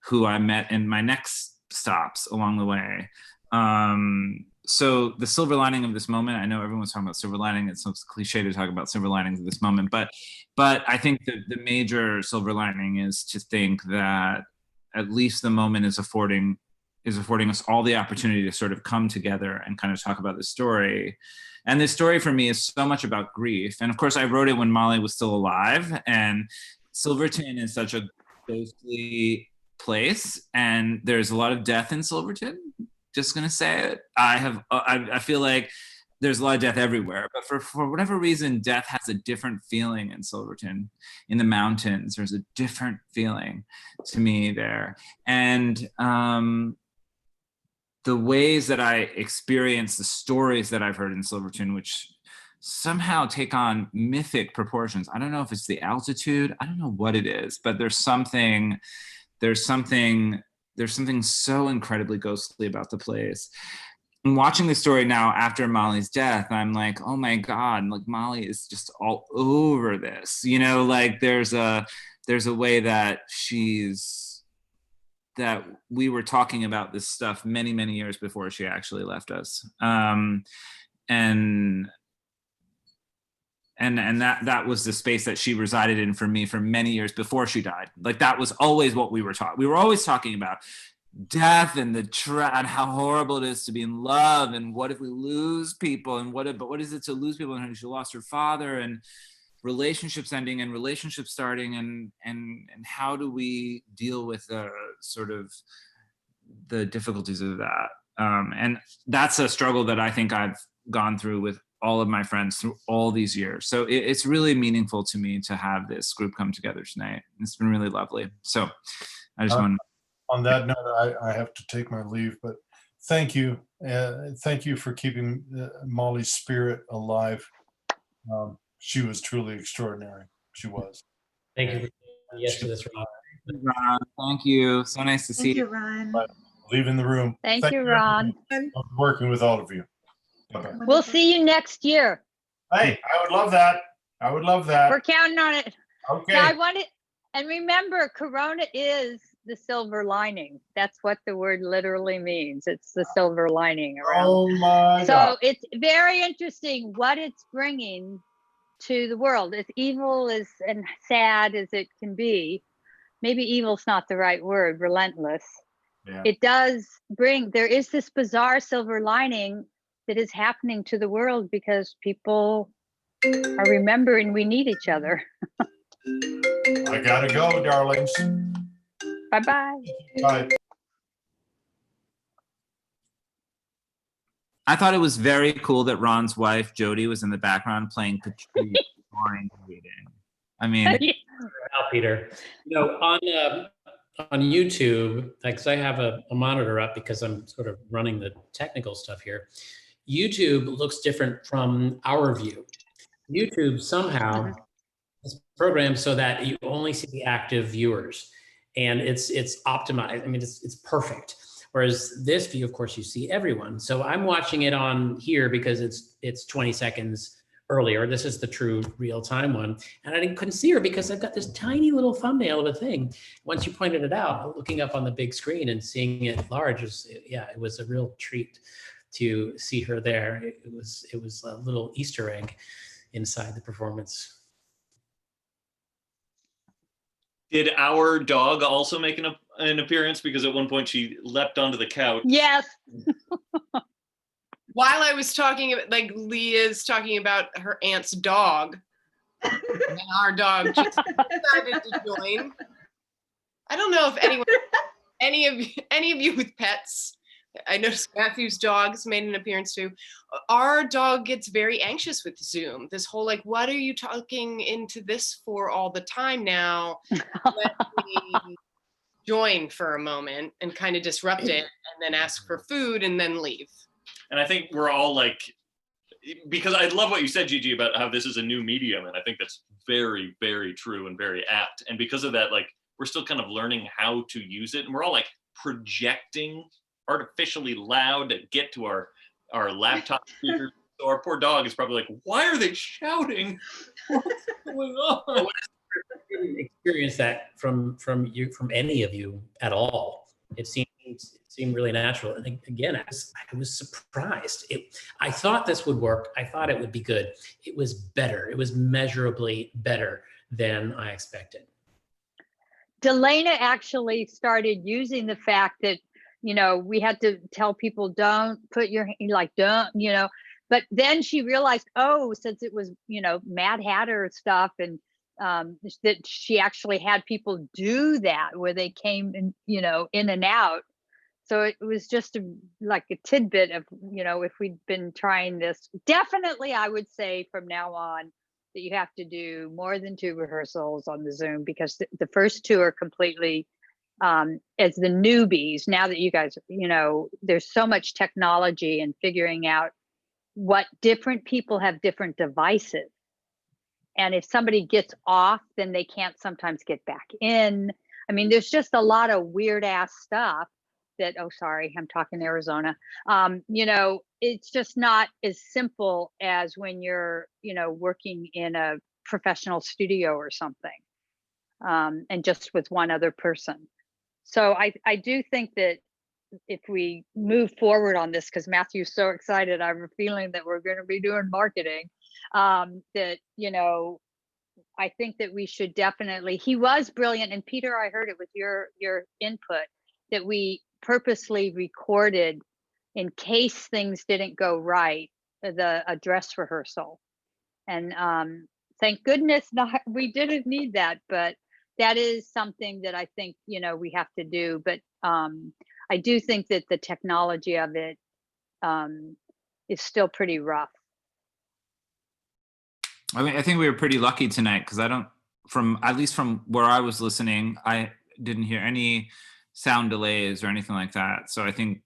who I met in my next stops along the way. So the silver lining of this moment, I know everyone's talking about silver lining. It's so cliche to talk about silver linings of this moment, but I think the major silver lining is to think that at least the moment is affording us all the opportunity to sort of come together and kind of talk about this story. And this story for me is so much about grief. And of course I wrote it when Mollie was still alive, and Silverton is such a ghostly place and there's a lot of death in Silverton. Just gonna say it. I feel like there's a lot of death everywhere, but for whatever reason, death has a different feeling in Silverton, in the mountains. There's a different feeling to me there. And the ways that I experience the stories that I've heard in Silverton, which somehow take on mythic proportions. I don't know if it's the altitude, I don't know what it is, but there's something so incredibly ghostly about the place. And watching the story now after Mollie's death, I'm like, oh my God, like Mollie is just all over this. You know, like there's a way that that we were talking about this stuff many, many years before she actually left us. And that was the space that she resided in for me for many years before she died. Like that was always what we were talking. We were always talking about death and and how horrible it is to be in love, and what if we lose people, and what is it to lose people, and she lost her father, and relationships ending and relationships starting, and how do we deal with the sort of the difficulties of that. And that's a struggle that I think I've gone through with all of my friends through all these years. So it's really meaningful to me to have this group come together tonight. It's been really lovely. So I just want to... On that note, I have to take my leave, but thank you. Thank you for keeping Mollie's spirit alive. She was truly extraordinary. She was. Thank you. Yes to this, Ron. Ron, thank you. So nice to see you. Thank you, Ron. Leaving the room. Thank you, Ron. Working with all of you. Bye-bye. We'll see you next year. Hey, I would love that. I would love that. We're counting on it. Okay. Now, I want it, and remember, Corona is the silver lining. That's what the word literally means. It's the silver lining around. Oh my so God. it's very interesting what it's bringing to the world. As evil as and sad as it can be, maybe evil's not the right word, relentless. Yeah. It does bring, there is this bizarre silver lining that is happening to the world because people are remembering we need each other. I gotta go, darlings. Bye-bye. Bye. I thought it was very cool that Ron's wife, Jody, was in the background playing Patrice mind reading. I mean, Out, Peter. You know, on YouTube, because I have a monitor up because I'm sort of running the technical stuff here. YouTube looks different from our view. YouTube somehow is programmed so that you only see the active viewers, and it's optimized. I mean, it's perfect. Whereas this view, of course, you see everyone. So I'm watching it on here because it's 20 seconds earlier. This is the true real-time one. And I couldn't see her because I've got this tiny little thumbnail of a thing. Once you pointed it out, looking up on the big screen and seeing it large, it was a real treat to see her there. It was a little Easter egg inside the performance. Did our dog also make an appearance? Because at one point she leapt onto the couch. Yes. While I was talking, like Leah's talking about her aunt's dog, and our dog just decided to join. I don't know if any of you with pets. I noticed Matthew's dog's made an appearance too. Our dog gets very anxious with Zoom. This whole like, what are you talking into this for all the time now? Let me join for a moment and kind of disrupt it, and then ask for food and then leave. And I think we're all like, because I love what you said, Gigi, about how this is a new medium. And I think that's very, very true and very apt. And because of that, like, we're still kind of learning how to use it. And we're all like projecting artificially loud to get to our laptop speakers. So our poor dog is probably like, why are they shouting? What's going on? Experience that from any of you at all. It seemed really natural. And again, I was surprised. I thought this would work. I thought it would be good. It was better. It was measurably better than I expected. Delana actually started using the fact that, you know, we had to tell people, don't put your, like, don't, you know, but then she realized, oh, since it was, you know, Mad Hatter stuff, and that she actually had people do that where they came in, you know, in and out. So it was just like a tidbit of, you know, if we'd been trying this, definitely I would say from now on that you have to do more than 2 rehearsals on the Zoom, because the first 2 are completely as the newbies. Now that you guys, you know, there's so much technology and figuring out what different people have different devices. And if somebody gets off, then they can't sometimes get back in. I mean, there's just a lot of weird ass stuff that, oh, sorry, I'm talking Arizona. You know, it's just not as simple as when you're, you know, working in a professional studio or something, and just with one other person. So I do think that if we move forward on this, because Matthew's so excited, I have a feeling that we're going to be doing marketing, that, you know, I think that we should definitely, he was brilliant. And Peter, I heard it with your input, that we purposely recorded in case things didn't go right, a dress rehearsal. And thank goodness we didn't need that, but that is something that I think, you know, we have to do. But I do think that the technology of it is still pretty rough. I mean, I think we were pretty lucky tonight, because at least from where I was listening, I didn't hear any sound delays or anything like that. So I think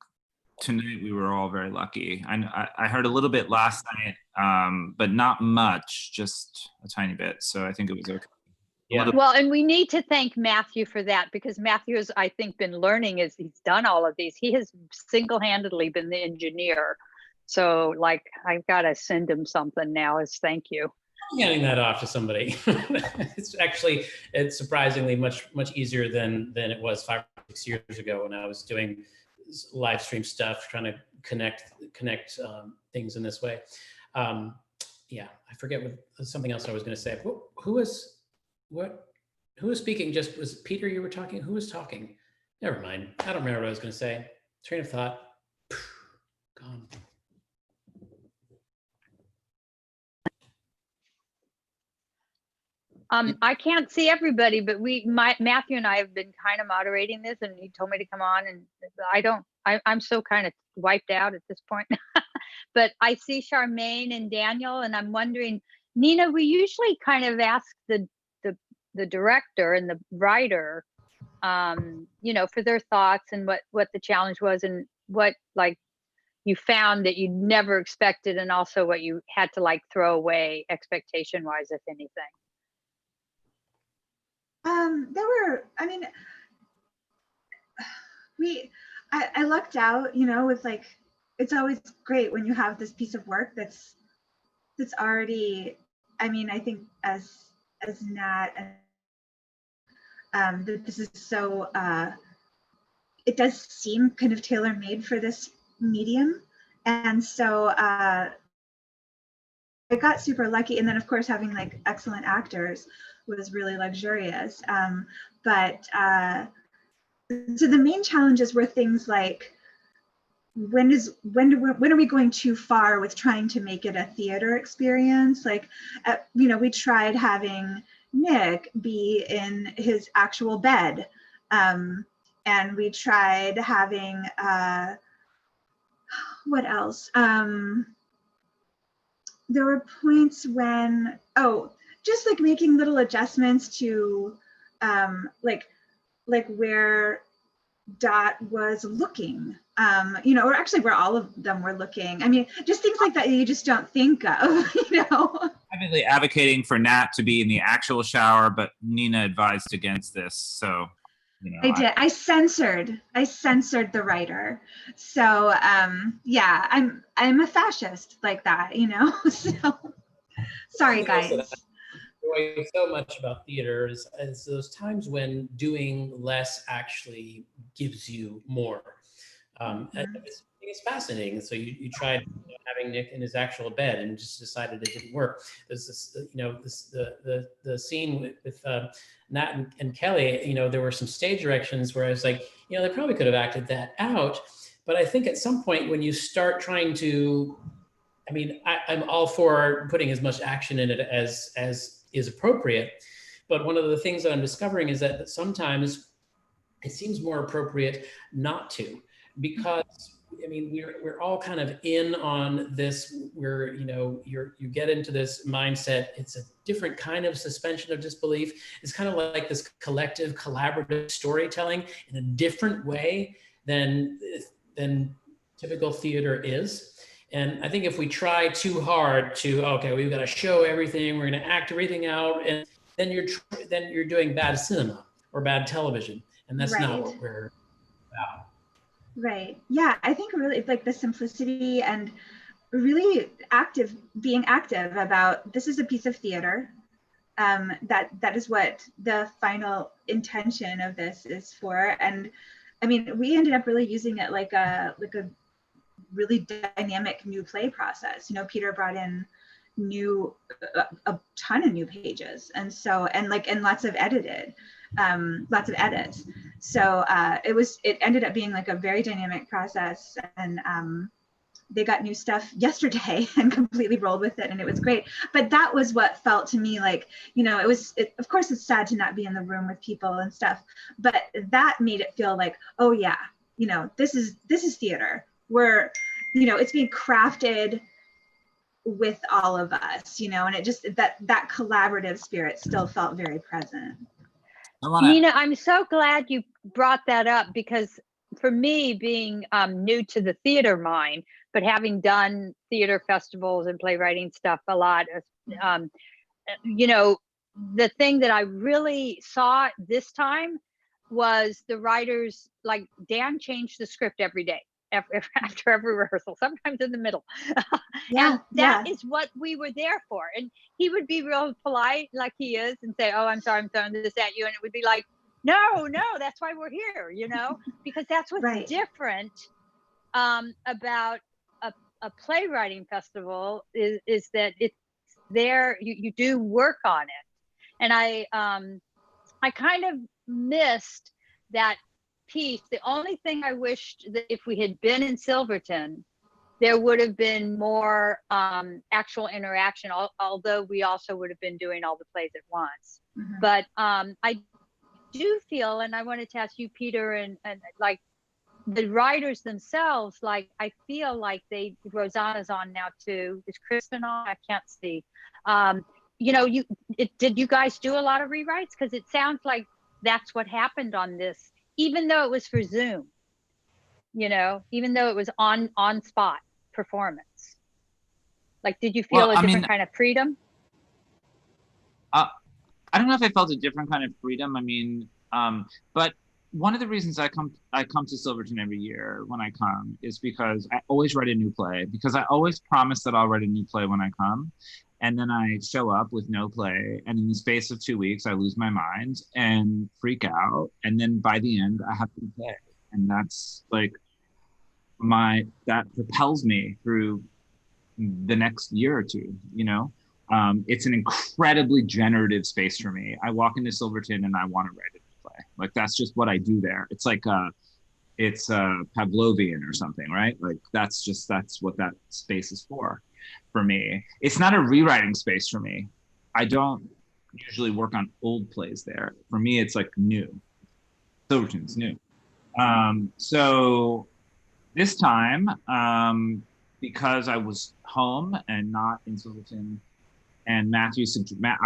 tonight we were all very lucky. I heard a little bit last night, but not much, just a tiny bit. So I think it was okay. Yeah. Well, and we need to thank Matthew for that, because Matthew has, I think, been learning as he's done all of these. He has single-handedly been the engineer. So, like, I've got to send him something now as thank you. I'm handing that off to somebody. It's surprisingly much easier than it was 5 or 6 years ago when I was doing live stream stuff, trying to connect things in this way. Yeah, I forget something else I was going to say. Who was speaking? Just was Peter? You were talking. Who was talking? Never mind. I don't remember what I was going to say. Train of thought gone. I can't see everybody, but Matthew and I have been kind of moderating this, and he told me to come on, and I'm so kind of wiped out at this point. But I see Charmaine and Daniel, and I'm wondering, Nina, we usually kind of ask the director and the writer, for their thoughts and what the challenge was, and what like you found that you never expected, and also what you had to like throw away expectation wise, if anything. I lucked out, with like, it's always great when you have this piece of work that's already, I think as Nat, that this is so, it does seem kind of tailor-made for this medium. And so I got super lucky. And then of course, having like excellent actors was really luxurious. So the main challenges were things like, when are we going too far with trying to make it a theater experience? Like, we tried having Nick be in his actual bed. And we tried having, what else? There were points when, just like making little adjustments to like where Dot was looking, or actually where all of them were looking. Just things like that you just don't think of, Definitely advocating for Nat to be in the actual shower, but Nina advised against this. So, I did. I censored the writer. So, yeah, I'm a fascist like that, So, sorry, guys. Enjoy so much about theater is those times when doing less actually gives you more. It's fascinating. So you tried having Nick in his actual bed and just decided it didn't work. There's this, the scene with Nat and Kelly. There were some stage directions where I was like, they probably could have acted that out. But I think at some point when you start trying to, I'm all for putting as much action in it as is appropriate. But one of the things that I'm discovering is that sometimes it seems more appropriate not to, because we're all kind of in on this, where you get into this mindset. It's a different kind of suspension of disbelief. It's kind of like this collective collaborative storytelling in a different way than typical theater is. And I think if we try too hard to, okay, we've got to show everything, we're going to act everything out, and then you're doing bad cinema or bad television, and that's not what we're about. Right. Yeah, I think really like the simplicity and really being active about, this is a piece of theater. That is what the final intention of this is for. And we ended up really using it like a really dynamic new play process. Peter brought in a ton of new pages, and lots of edits. So it ended up being like a very dynamic process, and they got new stuff yesterday and completely rolled with it, and it was great. But that was what felt to me like, of course it's sad to not be in the room with people and stuff, but that made it feel like, oh yeah, this is theater. Where, it's being crafted with all of us, and it just, that collaborative spirit still felt very present. Nina, I'm so glad you brought that up, because for me, being new to the theater mind, but having done theater festivals and playwriting stuff a lot, the thing that I really saw this time was the writers, like Dan changed the script every day. After every rehearsal, sometimes in the middle. Yeah, and that is what we were there for. And he would be real polite, like he is, and say, oh, I'm sorry, I'm throwing this at you. And it would be like, no, that's why we're here, because that's what's different about a playwriting festival is that it's there, you do work on it. And I kind of missed that piece. The only thing I wished that if we had been in Silverton, there would have been more actual interaction, although we also would have been doing all the plays at once. But I do feel, and I wanted to ask you, Peter, and like the writers themselves, like I feel like Rosanna's on now too. Is Kristen on? I can't see. You know, did you guys do a lot of rewrites? Because it sounds like that's what happened on this, even though it was for Zoom. You know, even though it was on spot performance. Like, did you feel a different kind of freedom? I don't know if I felt a different kind of freedom. I mean, but one of the reasons I come to Silverton every year when I come is because I always write a new play, because I always promise that I'll write a new play when I come. And then I show up with no play. And in the space of 2 weeks, I lose my mind and freak out. And then by the end, I have to play. And that's like that propels me through the next year or two, you know? It's an incredibly generative space for me. I walk into Silverton and I want to write a new play. Like, that's just what I do there. It's like, it's Pavlovian or something, right? Like, that's what that space is for me. It's not a rewriting space for me. I don't usually work on old plays there. For me, it's like new. Silverton's new. So this time, because I was home and not in Silverton, and I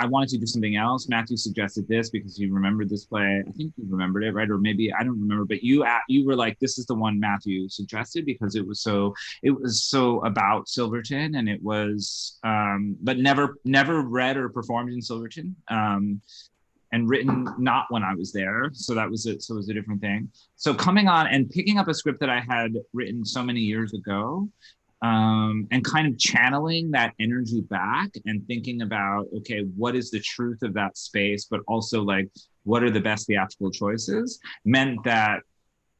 wanted to do something else. Matthew suggested this because he remembered this play. I think you remembered it, right? Or maybe I don't remember, but you were like, this is the one Matthew suggested because it was so about Silverton, and it was, but never read or performed in Silverton, and written not when I was there. So that was it. So it was a different thing. So coming on and picking up a script that I had written so many years ago, and kind of channeling that energy back and thinking about, okay, what is the truth of that space, but also like, what are the best theatrical choices, meant that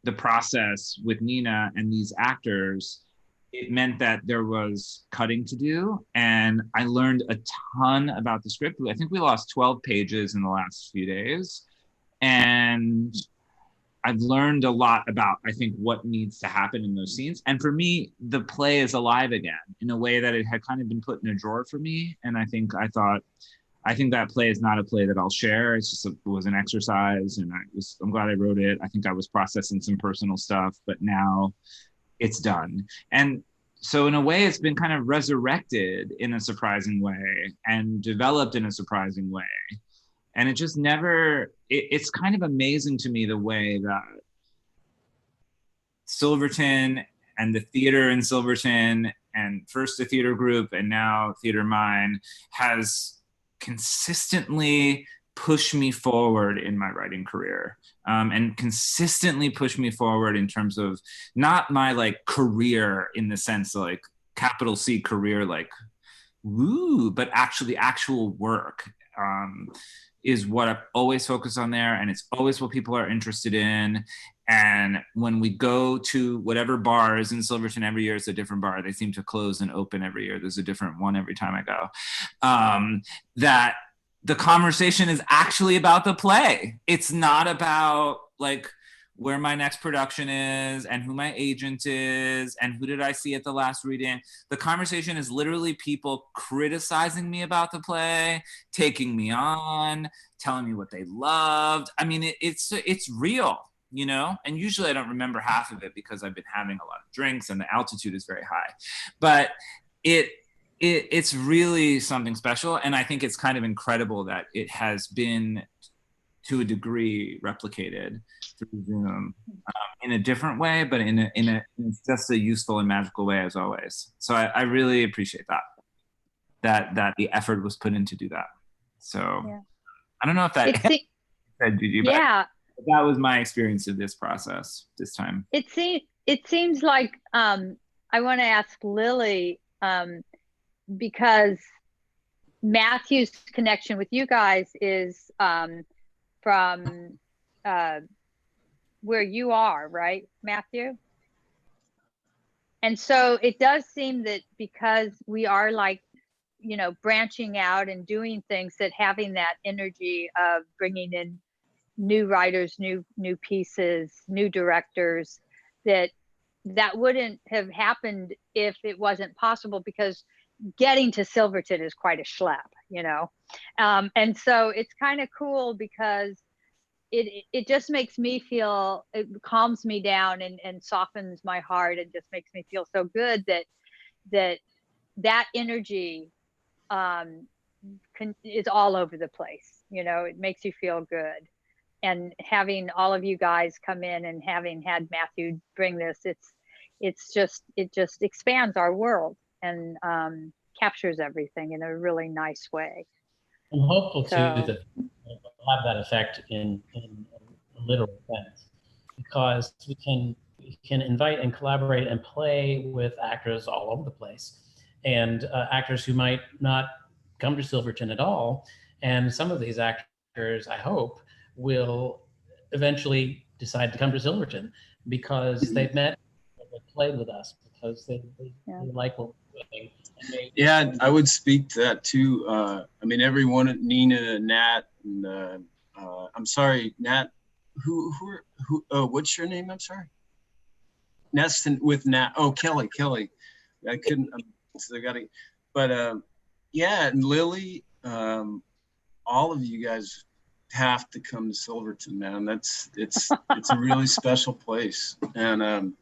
the process with Nina and these actors, it meant that there was cutting to do. And I learned a ton about the script. I think we lost 12 pages in the last few days. And I've learned a lot about, I think, what needs to happen in those scenes. And for me, the play is alive again in a way that it had kind of been put in a drawer for me. And I think that play is not a play that I'll share. It's just, it was an exercise, and I'm glad I wrote it. I think I was processing some personal stuff, but now it's done. And so in a way, it's been kind of resurrected in a surprising way and developed in a surprising way. And it just it's kind of amazing to me the way that Silverton and the theater in Silverton, and first the theater group and now Theater Mine, has consistently pushed me forward in my writing career, and consistently pushed me forward in terms of not my like career in the sense like capital C career, like woo, but actually actual work. Is what I always focus on there, and it's always what people are interested in. And when we go to whatever bars in Silverton, every year it's a different bar. They seem to close and open every year. There's a different one every time I go. That the conversation is actually about the play. It's not about like where my next production is and who my agent is and who did I see at the last reading. The conversation is literally people criticizing me about the play, taking me on, telling me what they loved. I mean, it's real, you know? And usually I don't remember half of it because I've been having a lot of drinks and the altitude is very high. But it's really something special. And I think it's kind of incredible that it has been, to a degree, replicated through Zoom, in a different way, but in just a useful and magical way as always. So I really appreciate that the effort was put in to do that. So yeah. I don't know if that said Gigi, but yeah, that was my experience of this process this time. It seems like I want to ask Lily, because Matthew's connection with you guys is from where you are, right, Matthew? And so it does seem that because we are like, you know, branching out and doing things, that having that energy of bringing in new writers, new pieces, new directors, that that wouldn't have happened if it wasn't possible, because getting to Silverton is quite a schlep, you know? And so it's kind of cool because it just makes me feel, it calms me down and softens my heart and just makes me feel so good that energy is all over the place. You know, it makes you feel good. And having all of you guys come in and having had Matthew bring this, it just expands our world and captures everything in a really nice way. I'm hopeful too So- that it'll have that effect in a literal sense, because we can invite and collaborate and play with actors all over the place, and actors who might not come to Silverton at all. And some of these actors, I hope, will eventually decide to come to Silverton because they've met, they've played with us, because they like what we're doing. Yeah, I would speak to that too. I mean, everyone, Nina, Nat, and I'm sorry, Nat. Who? What's your name? I'm sorry. Nest with Nat. Oh, Kelly. I couldn't. So I got to. But yeah, and Lily. All of you guys have to come to Silverton, man. It's a really special place, and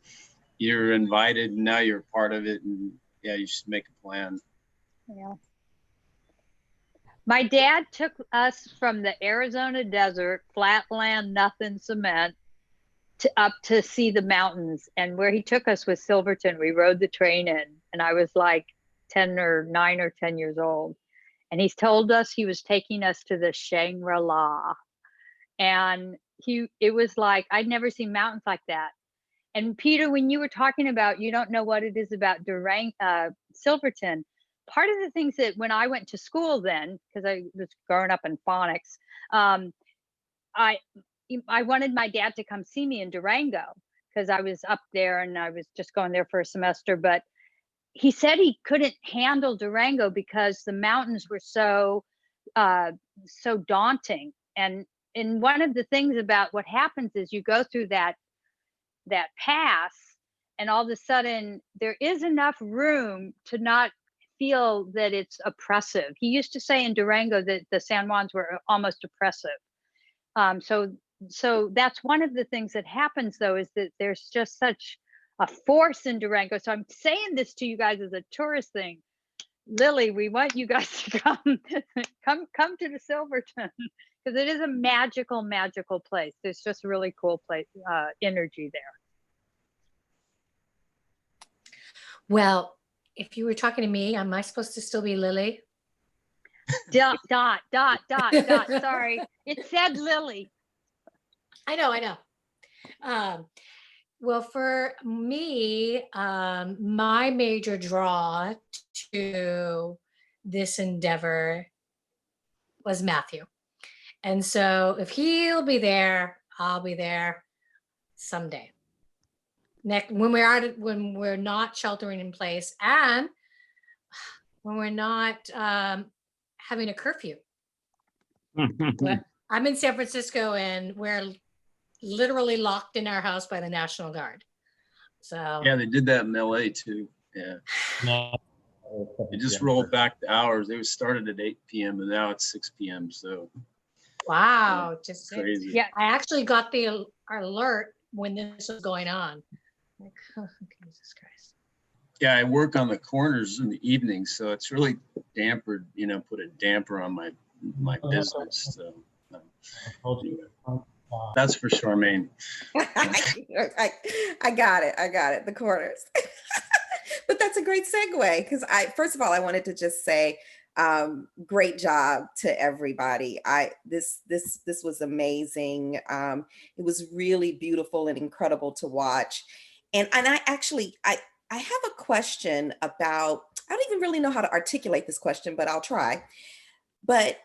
you're invited. And now you're a part of it, and yeah, you should make a plan. Yeah. My dad took us from the Arizona desert, flatland, nothing cement, up to see the mountains. And where he took us was Silverton. We rode the train in, and I was like 9 or 10 years old. And he's told us he was taking us to the Shangri-La. And it was like, I'd never seen mountains like that. And Peter, when you were talking about, you don't know what it is about Silverton, part of the things that when I went to school then, because I was growing up in phonics, I wanted my dad to come see me in Durango because I was up there and I was just going there for a semester. But he said he couldn't handle Durango because the mountains were so daunting. And one of the things about what happens is you go through that pass, and all of a sudden there is enough room to not feel that it's oppressive. He used to say in Durango that the San Juans were almost oppressive. So that's one of the things that happens, though, is that there's just such a force in Durango. So I'm saying this to you guys as a tourist thing. Lily, we want you guys to come to the Silverton, because it is a magical place. There's just a really cool place, energy there. Well, if you were talking to me, am I supposed to still be Lily? Dot. Sorry, it said Lily. I know. Well, for me, my major draw to this endeavor was Matthew. And so if he'll be there, I'll be there someday. When we're not sheltering in place, and when we're not having a curfew. I'm in San Francisco and we're literally locked in our house by the National Guard. So yeah, they did that in LA too. Yeah. They just rolled back the hours. They started at 8 p.m. and now it's 6 p.m. So wow, just crazy. Yeah, I actually got the alert when this was going on. Like, oh, Jesus Christ. Yeah, I work on the corners in the evening, so it's really dampered, put a damper on my business. So anyway, that's for Charmaine. I got it. The corners. But that's a great segue, because first of all, I wanted to just say, great job to everybody. This was amazing. It was really beautiful and incredible to watch. And I have a question about, I don't even really know how to articulate this question, but I'll try. But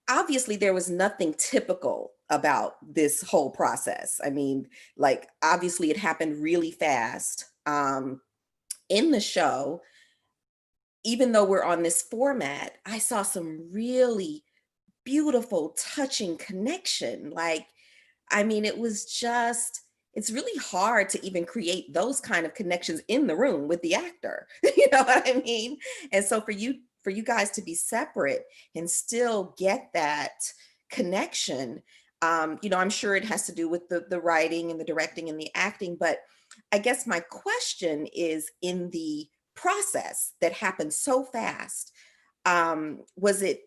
obviously there was nothing typical about this whole process. I mean, like, obviously it happened really fast. In the show, even though we're on this format, I saw some really beautiful, touching connection. Like, I mean, it was just it's really hard to even create those kind of connections in the room with the actor. You know what I mean? And so for you guys to be separate and still get that connection, I'm sure it has to do with the writing and the directing and the acting, but I guess my question is, in the process that happened so fast, was it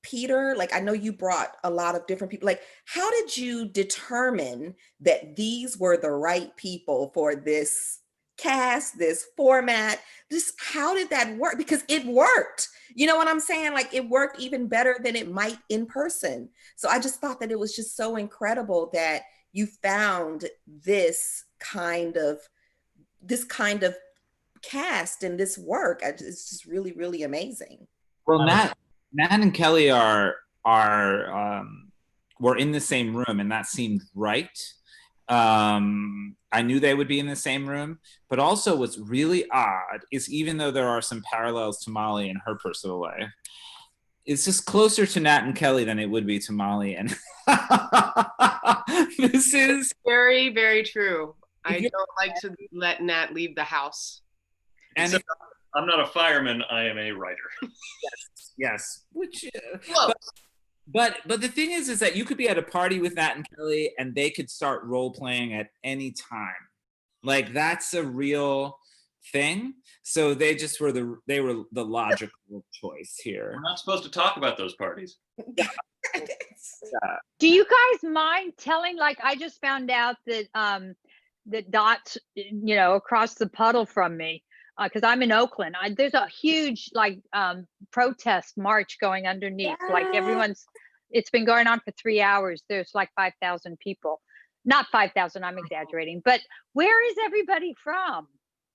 Peter? Like, I know you brought a lot of different people. Like, how did you determine that these were the right people for this cast, this format? Just how did that work? Because it worked. You know what I'm saying? Like, it worked even better than it might in person. So I just thought that it was just so incredible that you found this kind of cast and this work. It's just really, really amazing. Well, Nat and Kelly were in the same room, and that seemed right. I knew they would be in the same room, but also what's really odd is, even though there are some parallels to Mollie in her personal life, it's just closer to Nat and Kelly than it would be to Mollie. And this is very, very true. I don't like to let Nat leave the house. And I'm not a fireman, I am a writer. Yes. Which, but the thing is that you could be at a party with Nat and Kelly and they could start role playing at any time. Like, that's a real thing. So they just were the logical choice here. We're not supposed to talk about those parties. Yeah. Do you guys mind telling, like, I just found out that that Dot's, across the puddle from me, because I'm in Oakland. There's a huge protest march going underneath. Yeah. Like, it's been going on for 3 hours. There's like 5,000 people. Not 5,000, I'm exaggerating. But where is everybody from?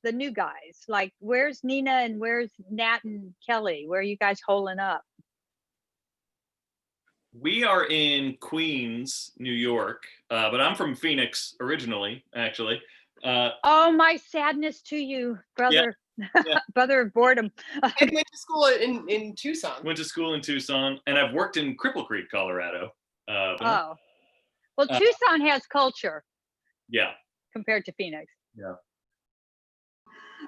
The new guys. Like, where's Nina and where's Nat and Kelly? Where are you guys holing up? We are in Queens, New York, but I'm from Phoenix originally, actually. Oh, my sadness to you, brother. Yeah. Brother of boredom. I went to school in Tucson. Went to school in Tucson, and I've worked in Cripple Creek, Colorado. Well, Tucson has culture. Yeah. Compared to Phoenix. Yeah.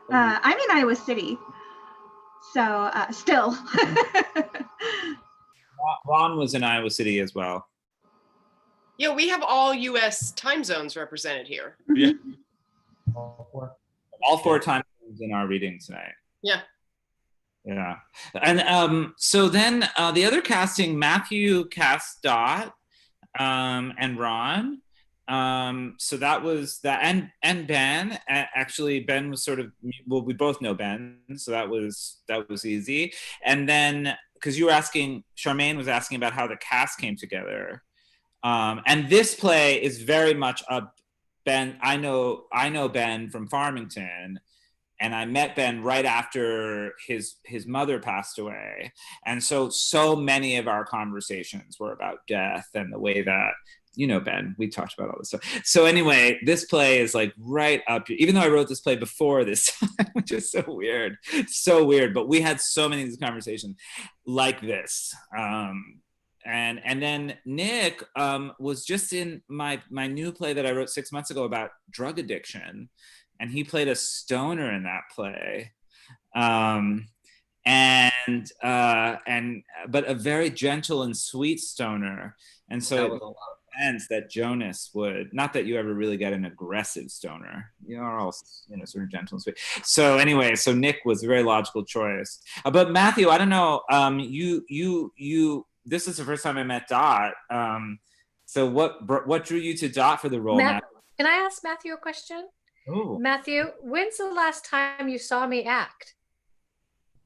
I'm in Iowa City, so still. Ron was in Iowa City as well. Yeah, we have all U.S. time zones represented here. Yeah. All four time zones in our reading tonight. Yeah. Yeah. And so then the other casting, Matthew cast Dot and Ron. So that was that, and Ben. Actually, Ben was sort of, well, we both know Ben, so that was easy. And then, because you were asking, Charmaine was asking about how the cast came together, and this play is very much a Ben. I know Ben from Farmington, and I met Ben right after his mother passed away, and so many of our conversations were about death and the way that, Ben, we talked about all this stuff. So anyway, this play is like right up, even though I wrote this play before this time, which is so weird, but we had so many of these conversations like this. And then Nick was just in my new play that I wrote 6 months ago about drug addiction, and he played a stoner in that play. But a very gentle and sweet stoner. And so that Jonas would, not that you ever really get an aggressive stoner, you're all sort of gentle and sweet. So anyway, so Nick was a very logical choice. But Matthew, I don't know, you this is the first time I met Dot. So what drew you to Dot for the role? Can I ask Matthew a question? Oh. Matthew, when's the last time you saw me act?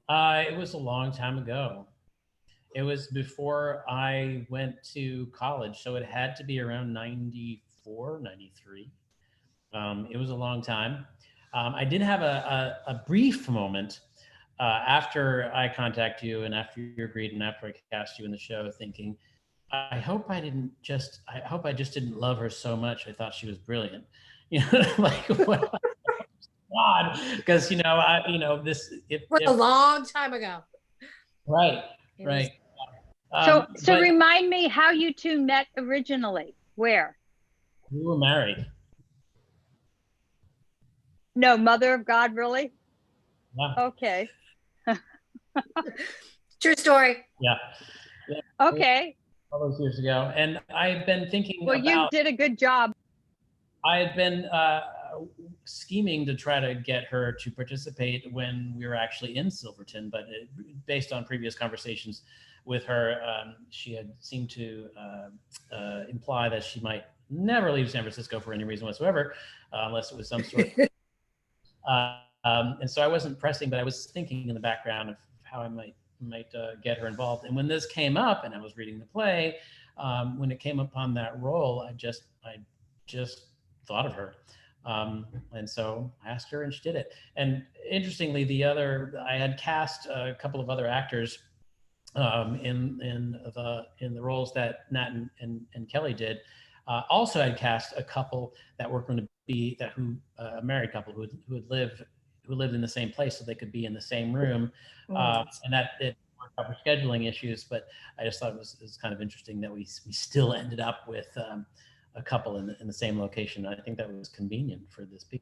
It was a long time ago. It was before I went to college, so it had to be around 94, 93. It was a long time. I did have a brief moment after I contacted you and after you agreed and after I cast you in the show, thinking, I hope I just didn't love her so much. I thought she was brilliant. Like, well, God, because this. It was a long time ago. Right. So remind me how you two met originally. Where? We were married. No, Mother of God, really? Yeah. Okay. True story. Yeah. Okay. All those years ago. And I've been thinking Well, you about, did a good job. I had been scheming to try to get her to participate when we were actually in Silverton, but based on previous conversations with her, she had seemed to imply that she might never leave San Francisco for any reason whatsoever, unless it was some sort of, and so I wasn't pressing, but I was thinking in the background of how I might get her involved. And when this came up and I was reading the play, when it came upon that role, I just thought of her. And so I asked her and she did it. And interestingly, I had cast a couple of other actors in the roles that Nat and Kelly did. Also, I'd cast a couple that were going to be a married couple who lived in the same place, so they could be in the same room, and that it worked out for scheduling issues. But I just thought it was kind of interesting that we still ended up with a couple in the same location. I think that was convenient for this piece.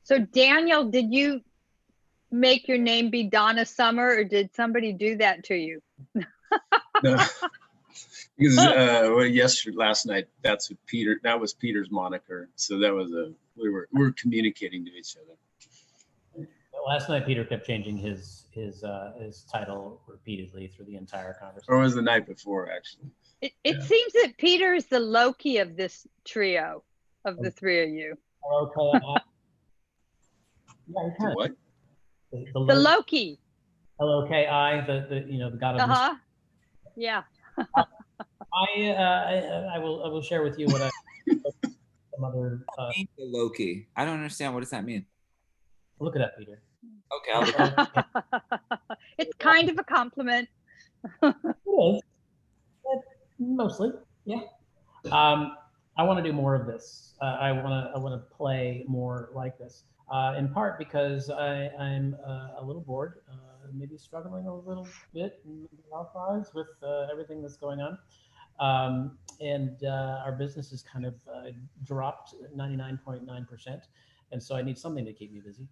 So Daniel, did you make your name be Donna Summer, or did somebody do that to you? No. Because last night, that was Peter's moniker. So that was we were communicating to each other. Last night, Peter kept changing his title repeatedly through the entire conversation. Or was the night before, actually. It seems that Peter is the Loki of this trio, of the three of you. Okay. What? The Loki. L-O-K-I, the god of mystery. Yeah. I will share with you what some other Loki. I don't understand. What does that mean? Look it up, Peter. Okay, I'll look it up. It's kind of a compliment. It is. Mostly, yeah. I want to do more of this. I want to play more like this. In part because I'm a little bored, maybe struggling a little bit in health wise with everything that's going on. And our business has kind of dropped 99.9%. And so I need something to keep me busy.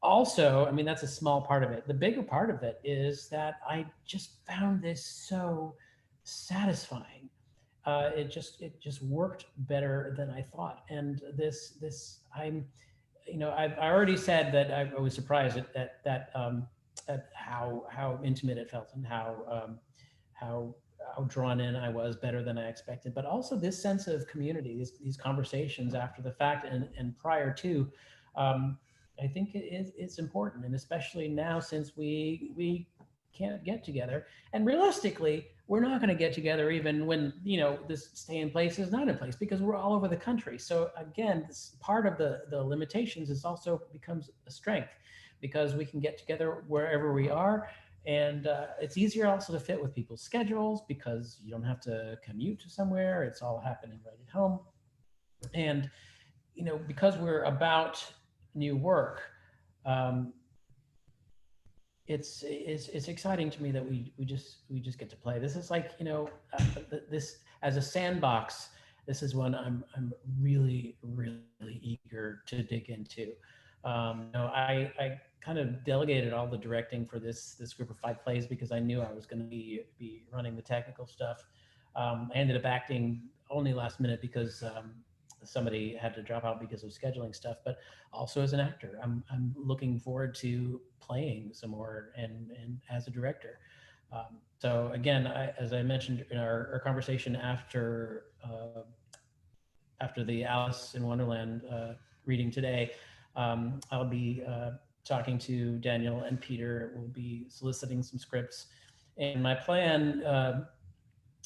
Also, I mean, that's a small part of it. The bigger part of it is that I just found this so satisfying. It just worked better than I thought. And I already said that I was surprised at how intimate it felt and how drawn in I was, better than I expected. But also this sense of community, these conversations after the fact and prior to, I think it's important, and especially now since we can't get together. And realistically, we're not going to get together even when this stay in place is not in place, because we're all over the country. So again, this part of the limitations is also becomes a strength, because we can get together wherever we are, and it's easier also to fit with people's schedules because you don't have to commute to somewhere. It's all happening right at home, and because we're about new work. It's exciting to me that we just get to play. This is like this as a sandbox. This is one I'm really eager to dig into. I kind of delegated all the directing for this group of 5 plays because I knew I was going to be running the technical stuff. I ended up acting only last minute because somebody had to drop out because of scheduling stuff, but also as an actor, I'm looking forward to playing some more and as a director. So again, as I mentioned in our conversation after the Alice in Wonderland reading today, I'll be talking to Daniel and Peter. We'll be soliciting some scripts, and my plan.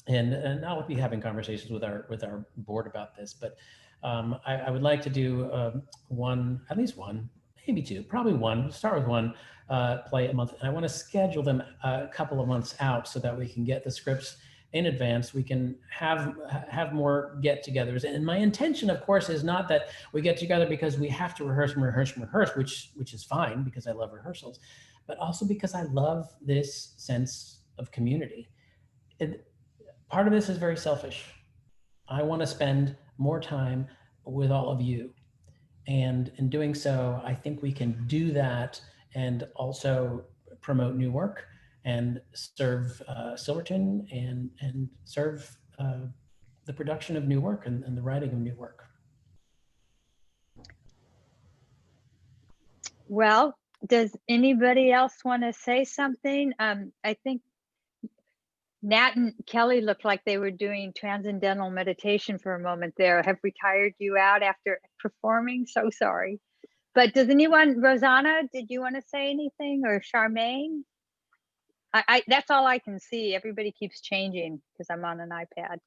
And I'll be having conversations with our board about this, but I would like to do at least one, maybe 2, probably 1. Start with 1 play a month. And I want to schedule them a couple of months out so that we can get the scripts in advance. We can have more get-togethers. And my intention, of course, is not that we get together because we have to rehearse, which is fine because I love rehearsals, but also because I love this sense of community. part of this is very selfish. I want to spend more time with all of you. And in doing so, I think we can do that and also promote new work and serve Silverton and serve the production of new work and the writing of new work. Well, does anybody else want to say something? I think Nat and Kelly looked like they were doing transcendental meditation for a moment there. Have we tired you out after performing? So sorry. But does anyone, Rosanna, did you want to say anything, or Charmaine? I that's all I can see. Everybody keeps changing because I'm on an iPad.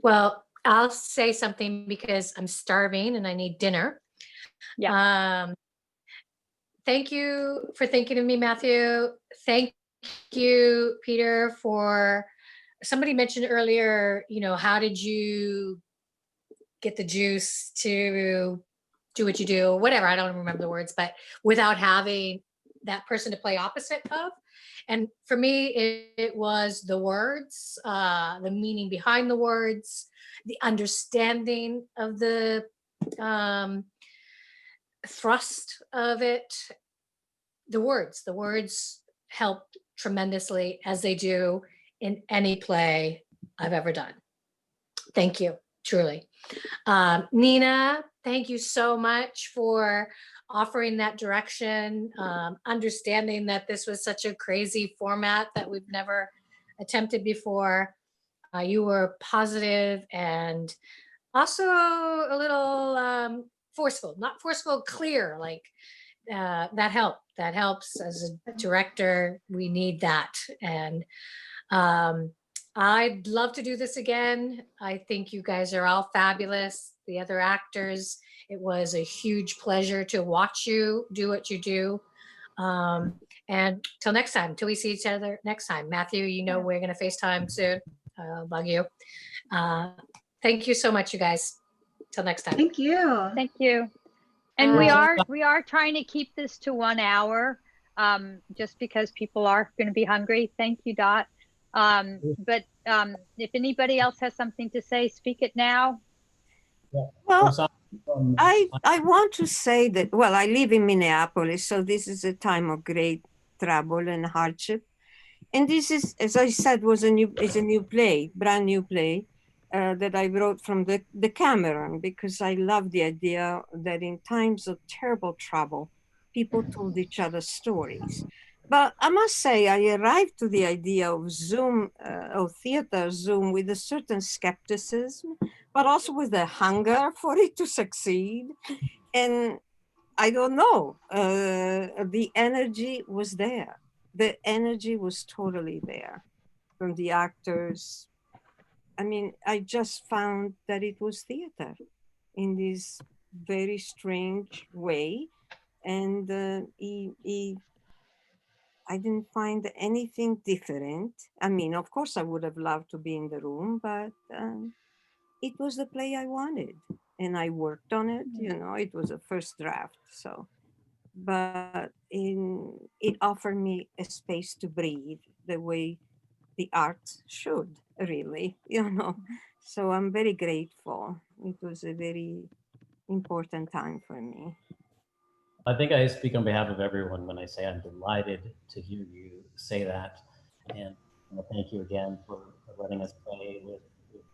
Well, I'll say something because I'm starving and I need dinner. Yeah. Thank you for thinking of me, Matthew. Thank you, Peter, for, somebody mentioned earlier, you know, how did you get the juice to do what you do, whatever, I don't remember the words, but without having that person to play opposite of. And for me, it was the words, the meaning behind the words, the understanding of the thrust of it. The words helped tremendously, as they do in any play I've ever done. Thank you, truly. Nina, thank you so much for offering that direction, understanding that this was such a crazy format that we've never attempted before. You were positive and also a little forceful, not forceful, clear, like that helped. That helps as a director. We need that. And I'd love to do this again. I think you guys are all fabulous. The other actors, it was a huge pleasure to watch you do what you do. And till next time, till we see each other next time. Matthew, you know we're going to FaceTime soon. I'll bug you. Thank you so much, you guys. Till next time. Thank you. Thank you. And we are trying to keep this to 1 hour, just because people are going to be hungry. Thank you, Dot. But if anybody else has something to say, speak it now. Well, I want to say that, well, I live in Minneapolis, so this is a time of great trouble and hardship. And this is, as I said, is a new play, brand new play that I wrote from the Cameron, because I love the idea that in times of terrible trouble, people told each other stories. But I must say, I arrived to the idea of Zoom, of theater Zoom, with a certain skepticism, but also with a hunger for it to succeed. And I don't know, the energy was there. The energy was totally there from the actors. I mean, I just found that it was theater in this very strange way. And I didn't find anything different. I mean, of course, I would have loved to be in the room, but it was the play I wanted. And I worked on it, you know, it was a first draft. So, but it offered me a space to breathe the way the art should, really, you know. So I'm very grateful. It was a very important time for me. I think I speak on behalf of everyone when I say I'm delighted to hear you say that. And thank you again for letting us play with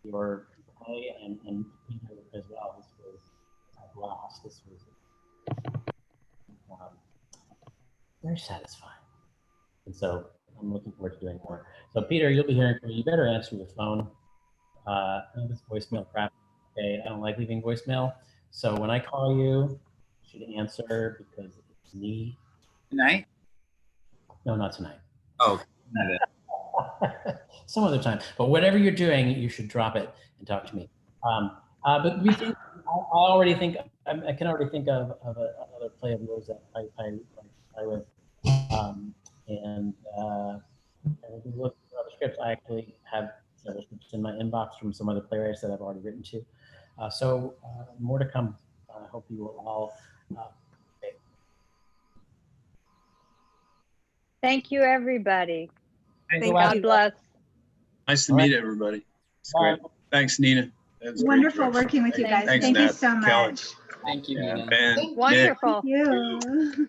your play and Peter as well. This was a blast. This was very satisfying. And so I'm looking forward to doing more. So Peter, you'll be hearing from me. You better answer your phone. I know this voicemail crap. Okay, I don't like leaving voicemail. So when I call you, you should answer because it's me. Tonight? No, not tonight. Oh, some other time. But whatever you're doing, you should drop it and talk to me. But we think, I can already think of another play of yours that I play with. And if you look at other scripts, I actually have several scripts in my inbox from some other playwrights that I've already written to. So more to come. I hope you will all. Thank you, everybody. Thank God you. bless. Nice to All right. meet everybody. It's great. Thanks, Nina. That was a great Wonderful direction. working with you guys. Thanks, Thank you Nat. so Kelly. much. Thank you, Yeah, Nina. Ben, Nick. Wonderful. Thank you.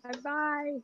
Bye bye.